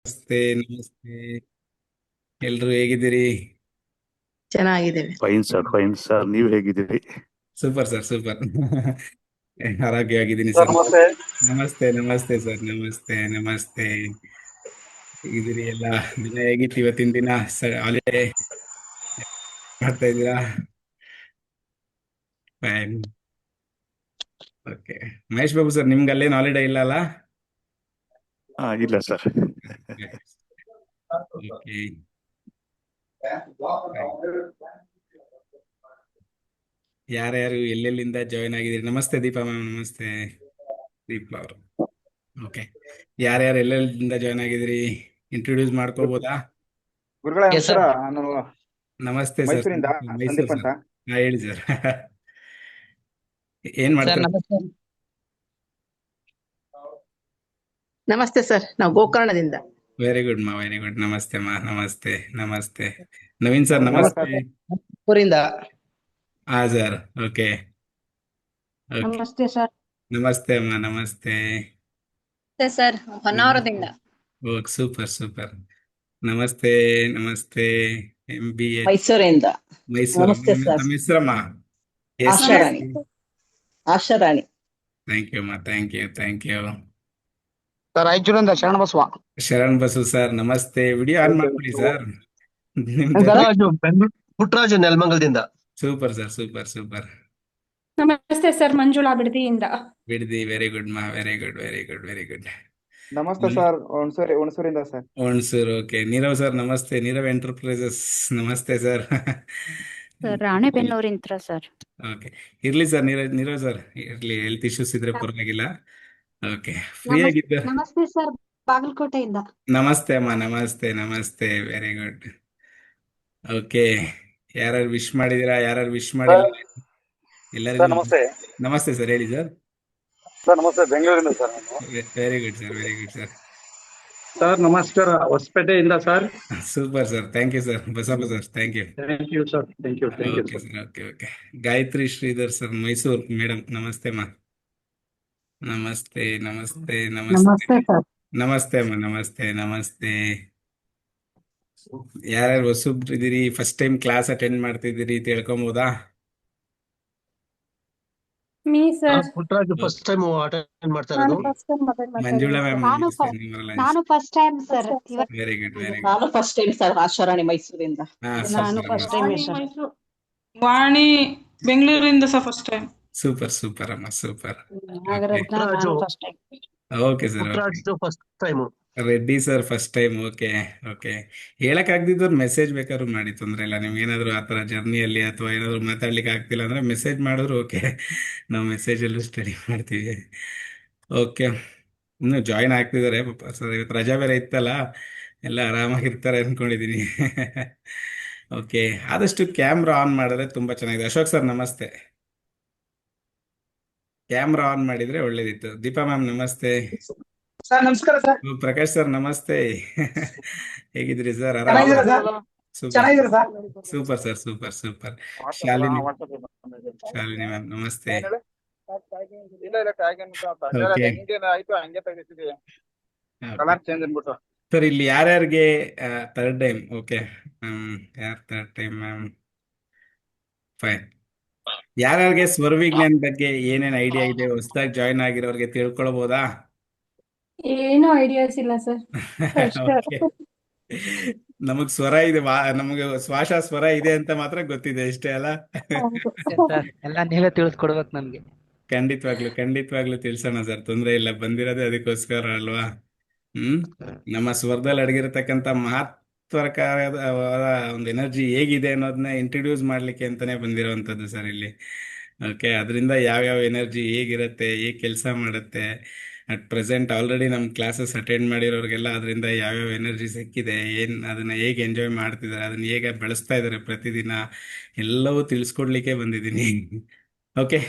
ನಮಸ್ತೆ ನಮಸ್ತೆ. ಎಲ್ರು ಹೇಗಿದ್ದೀರಿ? ಚೆನ್ನಾಗಿದ್ದೇವೆ. ಫೈನ್ ಸರ್ ನೀವ್ ಹೇಗಿದ್ದೀರಿ? Super sir, super. ಆರೋಗ್ಯವಾಗಿದ್ದೀನಿ ಸರ್ ಸರ್. ನಮಸ್ತೆ. ನಮಸ್ತೆ ನಮಸ್ತೆ ಸರ್, ನಮಸ್ತೆ ನಮಸ್ತೆ. ಹೇಗಿದ್ದೀರಿ ಎಲ್ಲ? ದಿನ ಹೇಗಿತ್ತು ಇವತ್ತಿನ ದಿನ? ಹಾಲಿಡೇ ಮಾಡ್ತಾ ಇದ್ದೀರಾ? Fine. Okay. Mahesh Babu sir, ನಿಮ್ಗೆ ಅಲ್ಲೇನು ಹಾಲಿಡೇ ಇಲ್ಲ ಅಲ್ಲ? ಇಲ್ಲ ಸರ್. ಓಕೆ. ಯಾರ್ಯಾರು ಎಲ್ಲೆಲ್ಲಿಂದ ಜಾಯ್ನ್ ಆಗಿದ್ದೀರಿ? ನಮಸ್ತೆ ದೀಪಾ ಮ್ಯಾಮ್, ನಮಸ್ತೆ ದೀಪಾ ಅವರು. ಓಕೆ. ಯಾರ್ಯಾರು ಎಲ್ಲೆಲ್ಲಿಂದ ಜಾಯ್ನ್ ಆಗಿದ್ದೀರಿ? ಇಂಟ್ರೊಡ್ಯೂಸ್ ಮಾಡ್ಕೋಬೋದಾ? ಗುರುಗಳೇ Yes, ನಮಸ್ಕಾರ. sir. ನಾನು ನಮಸ್ತೆ ಸರ್. ಮೈಸೂರಿಂದ ಮೈಸೂರು ಸಂದೀಪ್ ಸರ್. ಅಂತ. ಹಾ, ಹೇಳಿ ಸರ್. ಏನ್ ಸರ್ ಮಾಡ್ತಾರೆ? ನಮಸ್ತೆ. ನಮಸ್ತೆ ಸರ್, ನಾವು ಗೋಕರ್ಣದಿಂದ. ವೆರಿ ಗುಡ್ ಮಾ, ವೆರಿ ಗುಡ್. ನಮಸ್ತೆ ಮಾ, ನಮಸ್ತೆ ನಮಸ್ತೆ. ನವೀನ್ ಸರ್ ನಮಸ್ಕಾರ ನಮಸ್ತೆ. ಸರ್. ಊರಿಂದ. ಹಾ ಸರ್, ಓಕೆ ಓಕೆ. ನಮಸ್ತೆ ಸರ್. ನಮಸ್ತೆ ಅಮ್ಮ, ನಮಸ್ತೆ. ನಮಸ್ತೆ ಸರ್, ಹೊನ್ನಾವರದಿಂದ. Okay, super super. ನಮಸ್ತೆ ನಮಸ್ತೆ. MBA ಮೈಸೂರಿಂದ. ಮೈಸೂರು. ನಮಸ್ತೆ ಸರ್. ತಮ್ಮ ಹೆಸರಮ್ಮ? ಆಶಾರಾಣಿ. ಆಶಾರಾಣಿ. ಥ್ಯಾಂಕ್ ಯು ಅಮ್ಮ, thank you thank you. Sir ರಾಯಚೂರಿಂದ ಶರಣಬಸವ. ಶರಣ್ ಬಸು ಸರ್, ನಮಸ್ತೆ. ವಿಡಿಯೋ ಆನ್ ಮಾಡ್ಬಿಡಿ ಸರ್ ನಿಮ್ದು. ಪುಟ್ಟರಾಜು ಬೆಂಗಳೂರು, ಪುಟ್ಟರಾಜು ನೆಲಮಂಗಲದಿಂದ. Super sir, super super. ನಮಸ್ತೆ ಸರ್, ಮಂಜುಳಾ ಬಿಡದಿಯಿಂದ. ಬಿಡ್ದಿ, ವೆರಿ ಗುಡ್ ಮಾ, very good very good very good. ನಮಸ್ತೆ ಸರ್, ಹುಣಸೂರಿಂದ sir. Sir, okay. Nirav sir ನಮಸ್ತೆ, ನೀರವ್ ಎಂಟರ್ಪ್ರೈಸಸ್. ನಮಸ್ತೆ ಸರ್. ಸರ್ ರಾಣೆಬೆನ್ನೂರಿಂತ್ರ ಸರ್. ಓಕೆ, ಇರ್ಲಿ ಸರ್. ನೀರವ್ ಸರ್ ಇರ್ಲಿ, ಹೆಲ್ತ್ ಇಶ್ಯೂಸ್ ಇದ್ರೆ ಪರವಾಗಿಲ್ಲ. ಓಕೆ, ಫ್ರೀ ಆಗಿದ್ದ. ನಮಸ್ತೆ ಸರ್, ಬಾಗಲಕೋಟೆಯಿಂದ. ನಮಸ್ತೆ ಅಮ್ಮ, ನಮಸ್ತೆ ನಮಸ್ತೆ, ವೆರಿ ಗುಡ್. ಓಕೆ, ಯಾರು ವಿಶ್ ಮಾಡಿದೀರಾ, ಯಾರು ವಿಶ್ ಮಾಡಿಲ್ಲ? ಎಲ್ಲರಿಗೂ ಸರ್ ನಮಸ್ತೆ. ನಮಸ್ತೆ ಸರ್, ಹೇಳಿ ಸರ್. ಸರ್ ನಮಸ್ತೆ, ಬೆಂಗಳೂರಿಂದ ಸರ್ ನಾನು. Very good sir, very good sir. Sir ನಮಸ್ಕಾರ, ಹೊಸಪೇಟೆಯಿಂದ sir. Super sir, thank you sir. Basappa sir, thank you. Thank you sir, thank you okay sir. Sir, okay okay. Gayatri Sridhar sir, Mysuru madam, ನಮಸ್ತೆ ಮಾ. ನಮಸ್ತೆ ನಮಸ್ತೆ ನಮಸ್ತೆ. ನಮಸ್ತೆ ಸರ್. ನಮಸ್ತೆ ಅಮ್ಮ, ನಮಸ್ತೆ ನಮಸ್ತೆ. ಯಾರ್ಯಾರು ಹೊಸಬ್ರು ಇದೀರಿ, ಫಸ್ಟ್ ಟೈಮ್ ಕ್ಲಾಸ್ ಅಟೆಂಡ್ ಮಾಡ್ತಿದ್ದೀರಿ, ತಿಳ್ಕೊಬೋದಾ? Me sir. Puttaraju first time attend ಮಾಡ್ತಾ ನಾನು ಇರೋದು. ಫಸ್ಟ್ ಟೈಮ್ ಮೊಬೈಲ್ ಮಂಜುಳಾ ಮಾತಾಡೋದು. ಮ್ಯಾಮ್, ನಾನು first time sir. Very good very good. ನಾನು ಫಸ್ಟ್ ಟೈಮ್ ಸರ್, ಆಶಾರಾಣಿ ಮೈಸೂರಿಂದ. ಹಾ, ನಾನು ಫಸ್ಟ್ ಟೈಮ್ ಸರ್. ವಾಣಿ ಬೆಂಗಳೂರಿಂದ ಸಹ ಫಸ್ಟ್ ಟೈಮ್. ಸೂಪರ್ ಸೂಪರ್ ಅಮ್ಮ, ಸೂಪರ್. ನಾಗರತ್ನ, ನಾನು first time. Okay sir, okay. Puttaraju first time. Reddy sir first time, okay okay. ಹೇಳಕ್ ಆಗ್ದಿದ್ದವ್ರು ಮೆಸೇಜ್ ಬೇಕಾದ್ರೂ ಮಾಡಿ, ತೊಂದ್ರೆ ಇಲ್ಲ. ನಿಮ್ಗೆ ಏನಾದ್ರು ಆತರ ಜರ್ನಿಯಲ್ಲಿ ಅಥವಾ ಏನಾದ್ರು ಮಾತಾಡ್ಲಿಕ್ಕೆ ಆಗ್ತಿಲ್ಲ ಅಂದ್ರೆ ಮೆಸೇಜ್ ಮಾಡಿದ್ರು ಓಕೆ. ನಾವು ಮೆಸೇಜಲ್ಲೂ ಸ್ಟಡಿ ಮಾಡ್ತೀವಿ. ಓಕೆ, ಇನ್ನು ಜಾಯಿನ್ ಆಗ್ತಿದ್ದಾರೆ ಪಾಪ ಸರ್. ಇವತ್ತು ರಜಾ ಬೇರೆ ಇತ್ತಲ್ಲ, ಎಲ್ಲ ಆರಾಮಾಗಿರ್ತಾರೆ ಅನ್ಕೊಂಡಿದೀನಿ. ಓಕೆ, ಆದಷ್ಟು ಕ್ಯಾಮ್ರಾ ಆನ್ ಮಾಡಿದ್ರೆ ತುಂಬಾ ಚೆನ್ನಾಗಿದೆ. ಅಶೋಕ್ ಸರ್ ನಮಸ್ತೆ. ಕ್ಯಾಮ್ರಾ ಆನ್ ಮಾಡಿದ್ರೆ ಒಳ್ಳೇದಿತ್ತು. ದೀಪಾ ಮ್ಯಾಮ್ ನಮಸ್ತೆ. ಸರ್ ನಮಸ್ಕಾರ ಸರ್. ಪ್ರಕಾಶ್ ಸರ್ ನಮಸ್ತೆ. ಹೇಗಿದ್ರಿ ಸರ್? ಚೆನ್ನಾಗಿದ್ದೀರಾ ಸರ್? ಸೂಪರ್ ಚೆನ್ನಾಗಿದ್ದೀರಾ sir? Super sir, super super. Shalini Shalini ma'am ನಮಸ್ತೆ. ಇಲ್ಲ ಇಲ್ಲ, ಟ್ಯಾಗ್ Okay. ಹೆಂಗೇನ ಆಯ್ತು ಹಂಗೆ ತೆಗಿತಿದೀವಿ. ಕಲರ್ ಚೇಂಜ್ ಅನ್ಬಿಟ್ಟು. ಸರ್, ಇಲ್ಲಿ ಯಾರ್ಯಾರಿಗೆ ಥರ್ಡ್ ಟೈಮ್? ಓಕೆ, ಯಾರು ಥರ್ಡ್ ಟೈಮ್ ಮ್ಯಾಮ್? ಫೈನ್. ಯಾರ್ಯಾರಿಗೆ ಸ್ವರವಿಜ್ಞಾನ ಬಗ್ಗೆ ಏನೇನ್ ಐಡಿಯಾ ಇದೆ, ಹೊಸದಾಗಿ ಜಾಯಿನ್ ಆಗಿರೋರಿಗೆ ತಿಳ್ಕೊಳ್ಬೋದಾ? ಏನು ಐಡಿಯಾಸ್ ಇಲ್ಲ ಸರ್. ಓಕೆ, ನಮಗ್ ಸ್ವರ ಇದೆ, ನಮಗೆ ಸ್ವರ ಇದೆ ಅಂತ ಮಾತ್ರ ಗೊತ್ತಿದೆ, ಇಷ್ಟೇ ಅಲ್ಲ? ಸರ್ ಎಲ್ಲ ನೀವೇ ತಿಳಿಸ್ಕೊಡ್ಬೇಕು ನಮ್ಗೆ. ಖಂಡಿತವಾಗ್ಲು ತಿಳ್ಸೋಣ ಸರ್, ತೊಂದ್ರೆ ಇಲ್ಲ. ಬಂದಿರೋದೇ ಅದಕ್ಕೋಸ್ಕರ ಅಲ್ವಾ? ನಮ್ಮ ಸ್ವರದಲ್ಲಿ ಅಡಗಿರತಕ್ಕಂತ ಮಹತ್ವಕರವಾದ ಒಂದು ಎನರ್ಜಿ ಹೇಗಿದೆ ಅನ್ನೋದನ್ನ ಇಂಟ್ರಡ್ಯೂಸ್ ಮಾಡ್ಲಿಕ್ಕೆ ಅಂತಾನೆ ಬಂದಿರೋವಂಥದ್ದು ಸರ್ ಇಲ್ಲಿ. ಓಕೆ, ಅದರಿಂದ ಯಾವ್ಯಾವ ಎನರ್ಜಿ ಹೇಗಿರುತ್ತೆ, ಹೇಗೆ ಕೆಲಸ ಮಾಡುತ್ತೆ, ಅಟ್ ಪ್ರೆಸೆಂಟ್ ಆಲ್ರೆಡಿ ನಮ್ಮ ಕ್ಲಾಸಸ್ ಅಟೆಂಡ್ ಮಾಡಿರೋರಿಗೆಲ್ಲ ಅದರಿಂದ ಯಾವ್ಯಾವ ಎನರ್ಜಿ ಸಿಕ್ಕಿದೆ, ಅದನ್ನ ಹೇಗೆ ಎಂಜಾಯ್ ಮಾಡ್ತಿದ್ದಾರೆ, ಅದನ್ನ ಹೇಗೆ ಬೆಳೆಸ್ತಾ ಇದ್ದಾರೆ ಪ್ರತಿದಿನ, ಎಲ್ಲವೂ ತಿಳಿಸ್ಕೊಡ್ಲಿಕ್ಕೆ ಬಂದಿದ್ದೀನಿ. ಓಕೆ,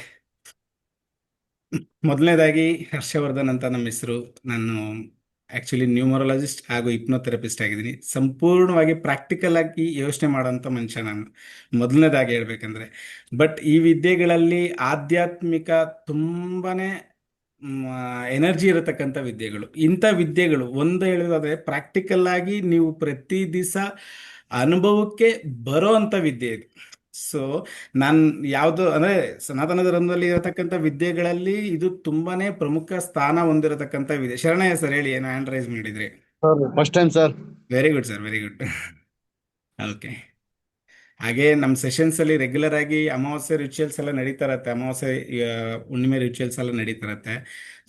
ಮೊದಲನೇದಾಗಿ ಹರ್ಷವರ್ಧನ್ ಅಂತ ನಮ್ಮ ಹೆಸರು. ನಾನು ಆಕ್ಚುಲಿ ನ್ಯೂಮರಾಲಜಿಸ್ಟ್ ಹಾಗೂ ಹಿಪ್ನೋಥೆರಪಿಸ್ಟ್ ಆಗಿದ್ದೀನಿ. ಸಂಪೂರ್ಣವಾಗಿ ಪ್ರಾಕ್ಟಿಕಲ್ ಆಗಿ ಯೋಚನೆ ಮಾಡೋಂಥ ಮನುಷ್ಯ ನಾನು, ಮೊದಲನೇದಾಗಿ ಹೇಳ್ಬೇಕಂದ್ರೆ. ಬಟ್ ಈ ವಿದ್ಯೆಗಳಲ್ಲಿ ಆಧ್ಯಾತ್ಮಿಕ ತುಂಬಾನೇ ಎನರ್ಜಿ ಇರತಕ್ಕಂಥ ವಿದ್ಯೆಗಳು. ಇಂಥ ವಿದ್ಯೆಗಳು ಒಂದು ಹೇಳೋದಾದ್ರೆ ಪ್ರಾಕ್ಟಿಕಲ್ ಆಗಿ ನೀವು ಪ್ರತಿ ದಿವಸ ಅನುಭವಕ್ಕೆ ಬರೋ ಅಂಥ ವಿದ್ಯೆ ಇದು. ಸೊ ನಾನು ಯಾವುದು ಅಂದ್ರೆ ಸನಾತನ ಧರ್ಮದಲ್ಲಿ ಇರತಕ್ಕಂಥ ವಿದ್ಯೆಗಳಲ್ಲಿ ಇದು ತುಂಬಾನೇ ಪ್ರಮುಖ ಸ್ಥಾನ ಹೊಂದಿರತಕ್ಕಂಥ ವಿದ್ಯೆ. ಶರಣಯ್ಯ ಸರ್ ಹೇಳಿ, ಏನು ಹ್ಯಾಂಡ್ ರೈಸ್ ಮಾಡಿದ್ರಿ? First time sir. Very good sir, very good. Okay. ಹಾಗೆ ನಮ್ಮ ಸೆಷನ್ಸ್ ಅಲ್ಲಿ ರೆಗ್ಯುಲರ್ ಆಗಿ ಅಮಾವಾಸ್ಯೆ ರಿಚುವಲ್ಸ್ ಎಲ್ಲ ನಡೀತಾ ಇರತ್ತೆ, ಅಮಾವಾಸ್ಯೆ ಹುಣ್ಣಿಮೆ ರಿಚುವಲ್ಸ್ ಎಲ್ಲ ನಡೀತಾ ಇರತ್ತೆ.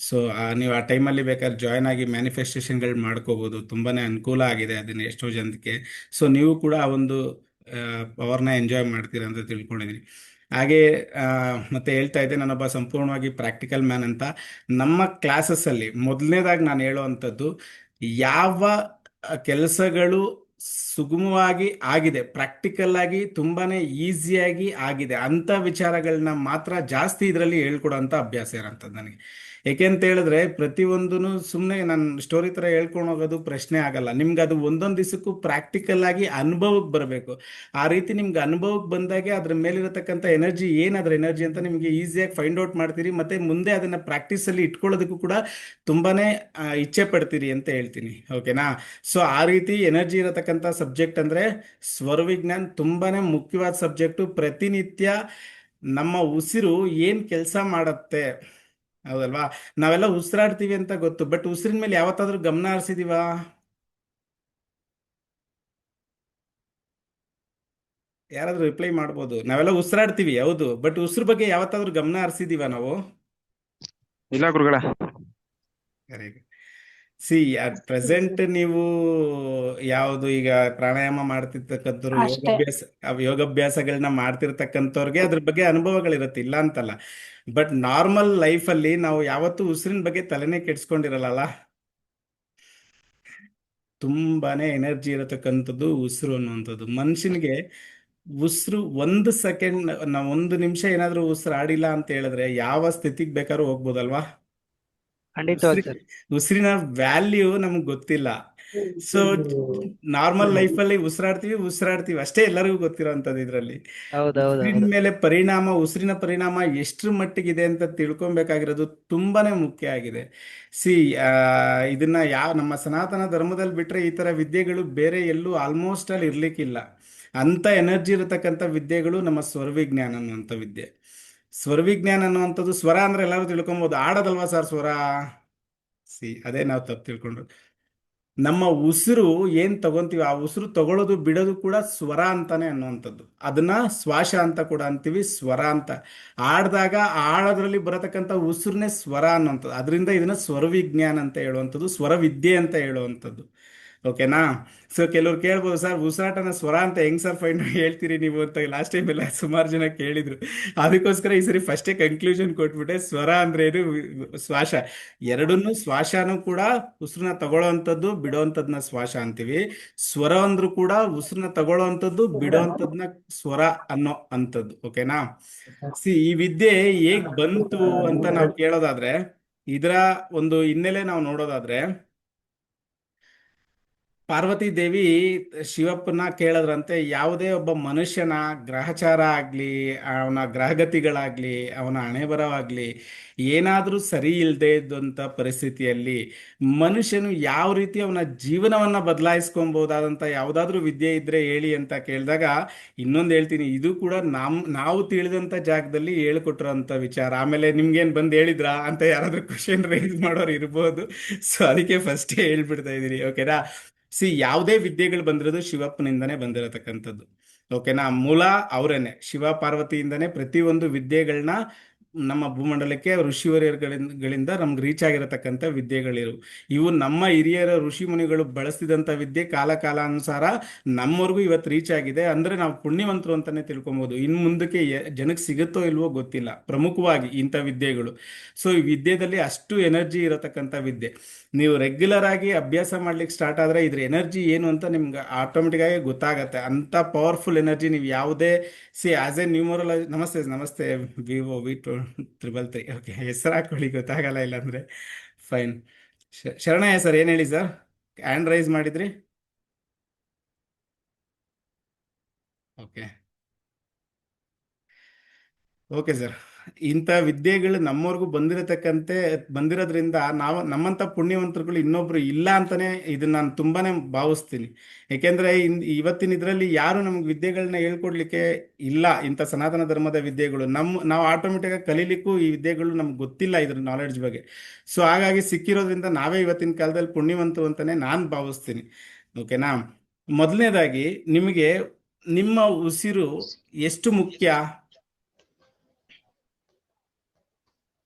ಸೊ ನೀವು ಆ ಟೈಮಲ್ಲಿ ಬೇಕಾದ್ರೆ ಜಾಯ್ನ್ ಆಗಿ ಮ್ಯಾನಿಫೆಸ್ಟೇಷನ್ಗಳು ಮಾಡ್ಕೋಬಹುದು. ತುಂಬಾನೇ ಅನುಕೂಲ ಆಗಿದೆ ಅದನ್ನ ಎಷ್ಟೋ ಜನಕ್ಕೆ. ಸೊ ನೀವು ಕೂಡ ಆ ಒಂದು ಪವರ್ನ ಎಂಜಾಯ್ ಮಾಡ್ತೀರಾ ಅಂತ ತಿಳ್ಕೊಂಡಿದ್ದೀನಿ. ಹಾಗೆ ಮತ್ತೆ ಹೇಳ್ತಾ ಇದ್ದೆ, ನಾನೊಬ್ಬ ಸಂಪೂರ್ಣವಾಗಿ ಪ್ರಾಕ್ಟಿಕಲ್ ಮ್ಯಾನ್ ಅಂತ. ನಮ್ಮ ಕ್ಲಾಸಸ್ಸಲ್ಲಿ ಮೊದಲನೇದಾಗಿ ನಾನು ಹೇಳೋವಂಥದ್ದು, ಯಾವ ಕೆಲಸಗಳು ಸುಗಮವಾಗಿ ಆಗಿದೆ, ಪ್ರಾಕ್ಟಿಕಲ್ ಆಗಿ ತುಂಬಾನೇ ಈಸಿಯಾಗಿ ಆಗಿದೆ ಅಂತ ವಿಚಾರಗಳನ್ನ ಮಾತ್ರ ಜಾಸ್ತಿ ಇದರಲ್ಲಿ ಹೇಳ್ಕೊಡೋಂಥ ಅಭ್ಯಾಸ ಇರೋಂಥದ್ದು ನನಗೆ. ಏಕೆಂತ ಹೇಳಿದ್ರೆ ಪ್ರತಿಯೊಂದೂ ಸುಮ್ಮನೆ ನಾನು ಸ್ಟೋರಿ ಥರ ಹೇಳ್ಕೊಂಡು ಹೋಗೋದು ಪ್ರಶ್ನೆ ಆಗಲ್ಲ. ನಿಮ್ಗೆ ಅದು ಒಂದೊಂದು ದಿವಸಕ್ಕೂ ಪ್ರಾಕ್ಟಿಕಲ್ ಆಗಿ ಅನುಭವಕ್ಕೆ ಬರಬೇಕು. ಆ ರೀತಿ ನಿಮ್ಗೆ ಅನುಭವಕ್ಕೆ ಬಂದಾಗೆ ಅದ್ರ ಮೇಲಿರತಕ್ಕಂಥ ಎನರ್ಜಿ ಏನಾದ್ರ ಎನರ್ಜಿ ಅಂತ ನಿಮಗೆ ಈಸಿಯಾಗಿ ಫೈಂಡ್ ಔಟ್ ಮಾಡ್ತೀರಿ. ಮತ್ತೆ ಮುಂದೆ ಅದನ್ನ ಪ್ರಾಕ್ಟೀಸಲ್ಲಿ ಇಟ್ಕೊಳ್ಳೋದಕ್ಕೂ ಕೂಡ ತುಂಬಾನೇ ಇಚ್ಛೆ ಪಡ್ತೀರಿ ಅಂತ ಹೇಳ್ತೀನಿ. ಓಕೆನಾ? ಸೊ ಆ ರೀತಿ ಎನರ್ಜಿ ಇರತಕ್ಕಂಥ ಸಬ್ಜೆಕ್ಟ್ ಅಂದ್ರೆ ಸ್ವರವಿಜ್ಞಾನ್ ತುಂಬಾನೇ ಮುಖ್ಯವಾದ ಸಬ್ಜೆಕ್ಟು. ಪ್ರತಿನಿತ್ಯ ನಮ್ಮ ಉಸಿರು ಏನ್ ಕೆಲಸ ಮಾಡತ್ತೆ, ಹೌದಲ್ವಾ? ನಾವೆಲ್ಲ ಉಸಿರಾಡ್ತೀವಿ ಅಂತ ಗೊತ್ತು, ಬಟ್ ಉಸಿರಿನ ಮೇಲೆ ಯಾವತ್ತಾದ್ರೂ ಗಮನ ಹರಿಸಿದೀವಾ? ಯಾರಾದ್ರೂ ರಿಪ್ಲೈ ಮಾಡ್ಬೋದು. ನಾವೆಲ್ಲ ಉಸಿರಾಡ್ತೀವಿ ಹೌದು, ಬಟ್ ಉಸಿರು ಬಗ್ಗೆ ಯಾವತ್ತಾದ್ರೂ ಗಮನ ಹರಿಸಿದೀವ ನಾವು? ಇಲ್ಲ ಗುರುಗಳ. Very good. C at present ನೀವು ಯಾವುದು ಈಗ ಪ್ರಾಣಾಯಾಮ ಮಾಡ್ತಿರ್ತಕ್ಕಂಥವ್ರು, ಅಷ್ಟೇ. ಯೋಗಾಭ್ಯಾಸಗಳನ್ನ ಮಾಡ್ತಿರ್ತಕ್ಕಂಥವ್ರಿಗೆ ಅದ್ರ ಬಗ್ಗೆ ಅನುಭವಗಳಿರುತ್ತೆ, ಇಲ್ಲ ಅಂತಲ್ಲ. ಬಟ್ ನಾರ್ಮಲ್ ಲೈಫಲ್ಲಿ ನಾವು ಯಾವತ್ತೂ ಉಸಿರಿನ ಬಗ್ಗೆ ತಲೆನೇ ಕೆಡ್ಸ್ಕೊಂಡಿರಲ್ಲ. ತುಂಬಾನೇ ಎನರ್ಜಿ ಇರತಕ್ಕಂಥದ್ದು ಉಸಿರು ಅನ್ನುವಂಥದ್ದು. ಮನುಷ್ಯನಿಗೆ ಉಸಿರು ಒಂದು ಸೆಕೆಂಡ್, ನಾವು ಒಂದು ನಿಮಿಷ ಏನಾದ್ರೂ ಉಸಿರು ಆಡಿಲ್ಲ ಅಂತ ಹೇಳಿದ್ರೆ ಯಾವ ಸ್ಥಿತಿಗೆ ಬೇಕಾದ್ರೂ ಹೋಗ್ಬೋದಲ್ವಾ? ಖಂಡಿತವಾಗಿ ಸರ್. ಉಸಿರಿನ ವ್ಯಾಲ್ಯೂ ನಮ್ಗೆ ಗೊತ್ತಿಲ್ಲ. ಸೊ ನಾರ್ಮಲ್ ಲೈಫಲ್ಲಿ ಉಸಿರಾಡ್ತೀವಿ ಅಷ್ಟೇ, ಎಲ್ಲರಿಗೂ ಗೊತ್ತಿರೋಂಥದ್ದು. ಇದರಲ್ಲಿ ಉಸಿರಿನ ಮೇಲೆ ಪರಿಣಾಮ, ಉಸಿರಿನ ಪರಿಣಾಮ ಎಷ್ಟರ ಮಟ್ಟಿಗಿದೆ ಅಂತ ತಿಳ್ಕೊಬೇಕಾಗಿರೋದು ತುಂಬಾನೇ ಮುಖ್ಯ ಆಗಿದೆ. ಸಿ ಇದನ್ನ ನಮ್ಮ ಸನಾತನ ಧರ್ಮದಲ್ಲಿ ಬಿಟ್ರೆ ಈ ತರ ವಿದ್ಯೆಗಳು ಬೇರೆ ಎಲ್ಲೂ ಆಲ್ಮೋಸ್ಟ್ ಅಲ್ಲಿ ಇರ್ಲಿಕ್ಕಿಲ್ಲ. ಅಂತ ಎನರ್ಜಿ ಇರತಕ್ಕಂಥ ವಿದ್ಯೆಗಳು ನಮ್ಮ ಸ್ವರವಿಜ್ಞಾನ ಅನ್ನುವಂಥ ವಿದ್ಯೆ. ಸ್ವರವಿಜ್ಞಾನ ಅನ್ನುವಂಥದ್ದು, ಸ್ವರ ಅಂದ್ರೆ ಎಲ್ಲರೂ ತಿಳ್ಕೊಬೋದು, ಆಡೋದಲ್ವಾ ಸರ್ ಸ್ವರ? ಸಿ ಅದೇ ನಾವು ತಪ್ಪು ತಿಳ್ಕೊಂಡ್ರು. ನಮ್ಮ ಉಸಿರು ಏನ್ ತಗೊಂತೀವಿ, ಆ ಉಸಿರು ತಗೊಳ್ಳೋದು ಬಿಡೋದು ಕೂಡ ಸ್ವರ ಅಂತಾನೆ ಅನ್ನುವಂಥದ್ದು. ಅದನ್ನ ಶ್ವಾಸ ಅಂತ ಕೂಡ ಅಂತೀವಿ, ಸ್ವರ ಅಂತ. ಆಡ್ದಾಗ ಆಡೋದ್ರಲ್ಲಿ ಬರತಕ್ಕಂಥ ಉಸಿರನ್ನೇ ಸ್ವರ ಅನ್ನುವಂಥದ್ದು. ಅದರಿಂದ ಇದನ್ನ ಸ್ವರವಿಜ್ಞಾನ ಅಂತ ಹೇಳುವಂಥದ್ದು, ಸ್ವರವಿದ್ಯೆ ಅಂತ ಹೇಳುವಂಥದ್ದು. ಓಕೆನಾ? ಸೊ ಕೆಲವ್ರು ಕೇಳ್ಬೋದು, ಸರ್ ಉಸಿರಾಟನ ಸ್ವರ ಅಂತ ಹೆಂಗ್ ಸರ್ ಫೈಂಡ್ ಹೇಳ್ತೀರಿ ನೀವು ಅಂತ ಲಾಸ್ಟ್ ಟೈಮ್ ಎಲ್ಲ ಸುಮಾರು ಜನ ಕೇಳಿದ್ರು. ಅದಕ್ಕೋಸ್ಕರ ಈ ಸರಿ ಫಸ್ಟೇ ಕನ್ಕ್ಲೂಷನ್ ಕೊಟ್ಬಿಟ್ಟೆ. ಸ್ವರ ಅಂದ್ರೆ ಏನು, ಶ್ವಾಸ. ಎರಡನ್ನೂ, ಶ್ವಾಸನೂ ಕೂಡ ಉಸಿರನ್ನ ತಗೊಳ್ಳೋವಂಥದ್ದು, ಬಿಡೋವಂಥದ್ನ ಶ್ವಾಸ ಅಂತೀವಿ. ಸ್ವರ ಅಂದ್ರೂ ಕೂಡ ಉಸಿರನ್ನ ತಗೊಳ್ಳೋವಂಥದ್ದು, ಬಿಡೋವಂಥದ್ನ ಸ್ವರ ಅನ್ನೋ ಅಂಥದ್ದು. ಓಕೆನಾ? ಈ ವಿದ್ಯೆ ಹೇಗ್ ಬಂತು ಅಂತ ನಾವು ಕೇಳೋದಾದ್ರೆ, ಇದರ ಒಂದು ಹಿನ್ನೆಲೆ ನಾವು ನೋಡೋದಾದ್ರೆ, ಪಾರ್ವತಿ ದೇವಿ ಶಿವಪ್ಪನ ಕೇಳದ್ರಂತೆ, ಯಾವುದೇ ಒಬ್ಬ ಮನುಷ್ಯನ ಗ್ರಹಚಾರ ಆಗ್ಲಿ, ಅವನ ಗ್ರಹಗತಿಗಳಾಗ್ಲಿ, ಅವನ ಹಣೆಬರವಾಗ್ಲಿ ಏನಾದ್ರೂ ಸರಿ ಇಲ್ಲದೆ ಇದ್ದಂಥ ಪರಿಸ್ಥಿತಿಯಲ್ಲಿ ಮನುಷ್ಯನು ಯಾವ ರೀತಿ ಅವನ ಜೀವನವನ್ನ ಬದಲಾಯಿಸ್ಕೊಬಹುದಾದಂಥ ಯಾವ್ದಾದ್ರು ವಿದ್ಯೆ ಇದ್ರೆ ಹೇಳಿ ಅಂತ ಕೇಳಿದಾಗ, ಇನ್ನೊಂದು ಹೇಳ್ತೀನಿ, ಇದು ಕೂಡ ನಾವು ತಿಳಿದಂಥ ಜಾಗದಲ್ಲಿ ಹೇಳ್ಕೊಟ್ಟಿರೋಂಥ ವಿಚಾರ. ಆಮೇಲೆ ನಿಮ್ಗೇನ್ ಬಂದು ಹೇಳಿದ್ರಾ ಅಂತ ಯಾರಾದ್ರೂ ಕ್ವಶನ್ ರೈಸ್ ಮಾಡೋರು ಇರ್ಬೋದು. ಸೊ ಅದಕ್ಕೆ ಫಸ್ಟೇ ಹೇಳ್ಬಿಡ್ತಾ ಇದ್ದೀನಿ. ಓಕೆನಾ? ಯಾವುದೇ ವಿದ್ಯೆಗಳು ಬಂದಿರೋದು ಶಿವಪ್ಪನಿಂದನೇ ಬಂದಿರತಕ್ಕಂಥದ್ದು. ಓಕೆನಾ? ಮೂಲ ಅವರೇನೆ, ಶಿವ ಪಾರ್ವತಿಯಿಂದನೇ ಪ್ರತಿಯೊಂದು ವಿದ್ಯೆಗಳನ್ನ ನಮ್ಮ ಭೂಮಂಡಲಕ್ಕೆ ಋಷಿವರ್ಯಗಳಿಂದ ನಮ್ಗೆ ರೀಚ್ ಆಗಿರತಕ್ಕಂಥ ವಿದ್ಯೆಗಳಿರು. ಇವು ನಮ್ಮ ಹಿರಿಯರ ಋಷಿ ಮುನಿಗಳು ಬಳಸ್ತಿದಂಥ ವಿದ್ಯೆ ಕಾಲಾನುಸಾರ ನಮ್ಮವರೆಗೂ ಇವತ್ತು ರೀಚ್ ಆಗಿದೆ. ಅಂದ್ರೆ ನಾವು ಪುಣ್ಯವಂತರು ಅಂತಾನೆ ತಿಳ್ಕೊಬಹುದು. ಇನ್ನು ಮುಂದಕ್ಕೆ ಜನಕ್ಕೆ ಸಿಗುತ್ತೋ ಇಲ್ವೋ ಗೊತ್ತಿಲ್ಲ, ಪ್ರಮುಖವಾಗಿ ಇಂಥ ವಿದ್ಯೆಗಳು. ಸೊ ಈ ವಿದ್ಯೆದಲ್ಲಿ ಅಷ್ಟು ಎನರ್ಜಿ ಇರತಕ್ಕಂಥ ವಿದ್ಯೆ. ನೀವು ರೆಗ್ಯುಲರ್ ಆಗಿ ಅಭ್ಯಾಸ ಮಾಡ್ಲಿಕ್ಕೆ ಸ್ಟಾರ್ಟ್ ಆದ್ರೆ ಇದ್ರ ಎನರ್ಜಿ ಏನು ಅಂತ ನಿಮ್ಗೆ ಆಟೋಮೆಟಿಕ್ ಆಗಿ ಗೊತ್ತಾಗತ್ತೆ. ಅಂತ ಪವರ್ಫುಲ್ ಎನರ್ಜಿ ನೀವು ಯಾವುದೇ ಆಸ್ ಎ ನ್ಯೂಮರಲ್. ನಮಸ್ತೆ Vivo V2333. ಓಕೆ, ಹೆಸರು ಹಾಕೊಳ್ಳಿ, ಗೊತ್ತಾಗಲ್ಲ ಇಲ್ಲಾಂದ್ರೆ. ಫೈನ್. ಶರಣಯ್ಯ ಸರ್ ಏನ್ ಹೇಳಿ ಸರ್, ಹ್ಯಾಂಡ್ ರೈಸ್ ಮಾಡಿದ್ರಿ? Okay okay sir. ಇಂಥ ವಿದ್ಯೆಗಳು ನಮ್ಮವರೆಗೂ ಬಂದಿರೋದ್ರಿಂದ ನಾವು ನಮ್ಮಂಥ ಪುಣ್ಯವಂತರುಗಳು ಇನ್ನೊಬ್ರು ಇಲ್ಲ ಅಂತಾನೆ ಇದನ್ನ ನಾನು ತುಂಬಾನೇ ಭಾವಿಸ್ತೀನಿ. ಯಾಕೆಂದ್ರೆ ಇವತ್ತಿನ ಇದರಲ್ಲಿ ಯಾರು ನಮ್ಗೆ ವಿದ್ಯೆಗಳನ್ನ ಹೇಳ್ಕೊಡ್ಲಿಕ್ಕೆ ಇಲ್ಲ. ಇಂಥ ಸನಾತನ ಧರ್ಮದ ವಿದ್ಯೆಗಳು ನಾವು ಆಟೋಮೆಟಿಕ್ ಆಗಿ ಕಲೀಲಿಕ್ಕೂ ಈ ವಿದ್ಯೆಗಳು ನಮ್ಗೆ ಗೊತ್ತಿಲ್ಲ ಇದ್ರ ನಾಲೆಡ್ಜ್ ಬಗ್ಗೆ. ಸೊ ಹಾಗಾಗಿ ಸಿಕ್ಕಿರೋದ್ರಿಂದ ನಾವೇ ಇವತ್ತಿನ ಕಾಲದಲ್ಲಿ ಪುಣ್ಯವಂತರು ಅಂತಾನೆ ನಾನು ಭಾವಿಸ್ತೀನಿ. ಓಕೆನಾ? ಮೊದಲನೇದಾಗಿ ನಿಮಗೆ ನಿಮ್ಮ ಉಸಿರು ಎಷ್ಟು ಮುಖ್ಯ?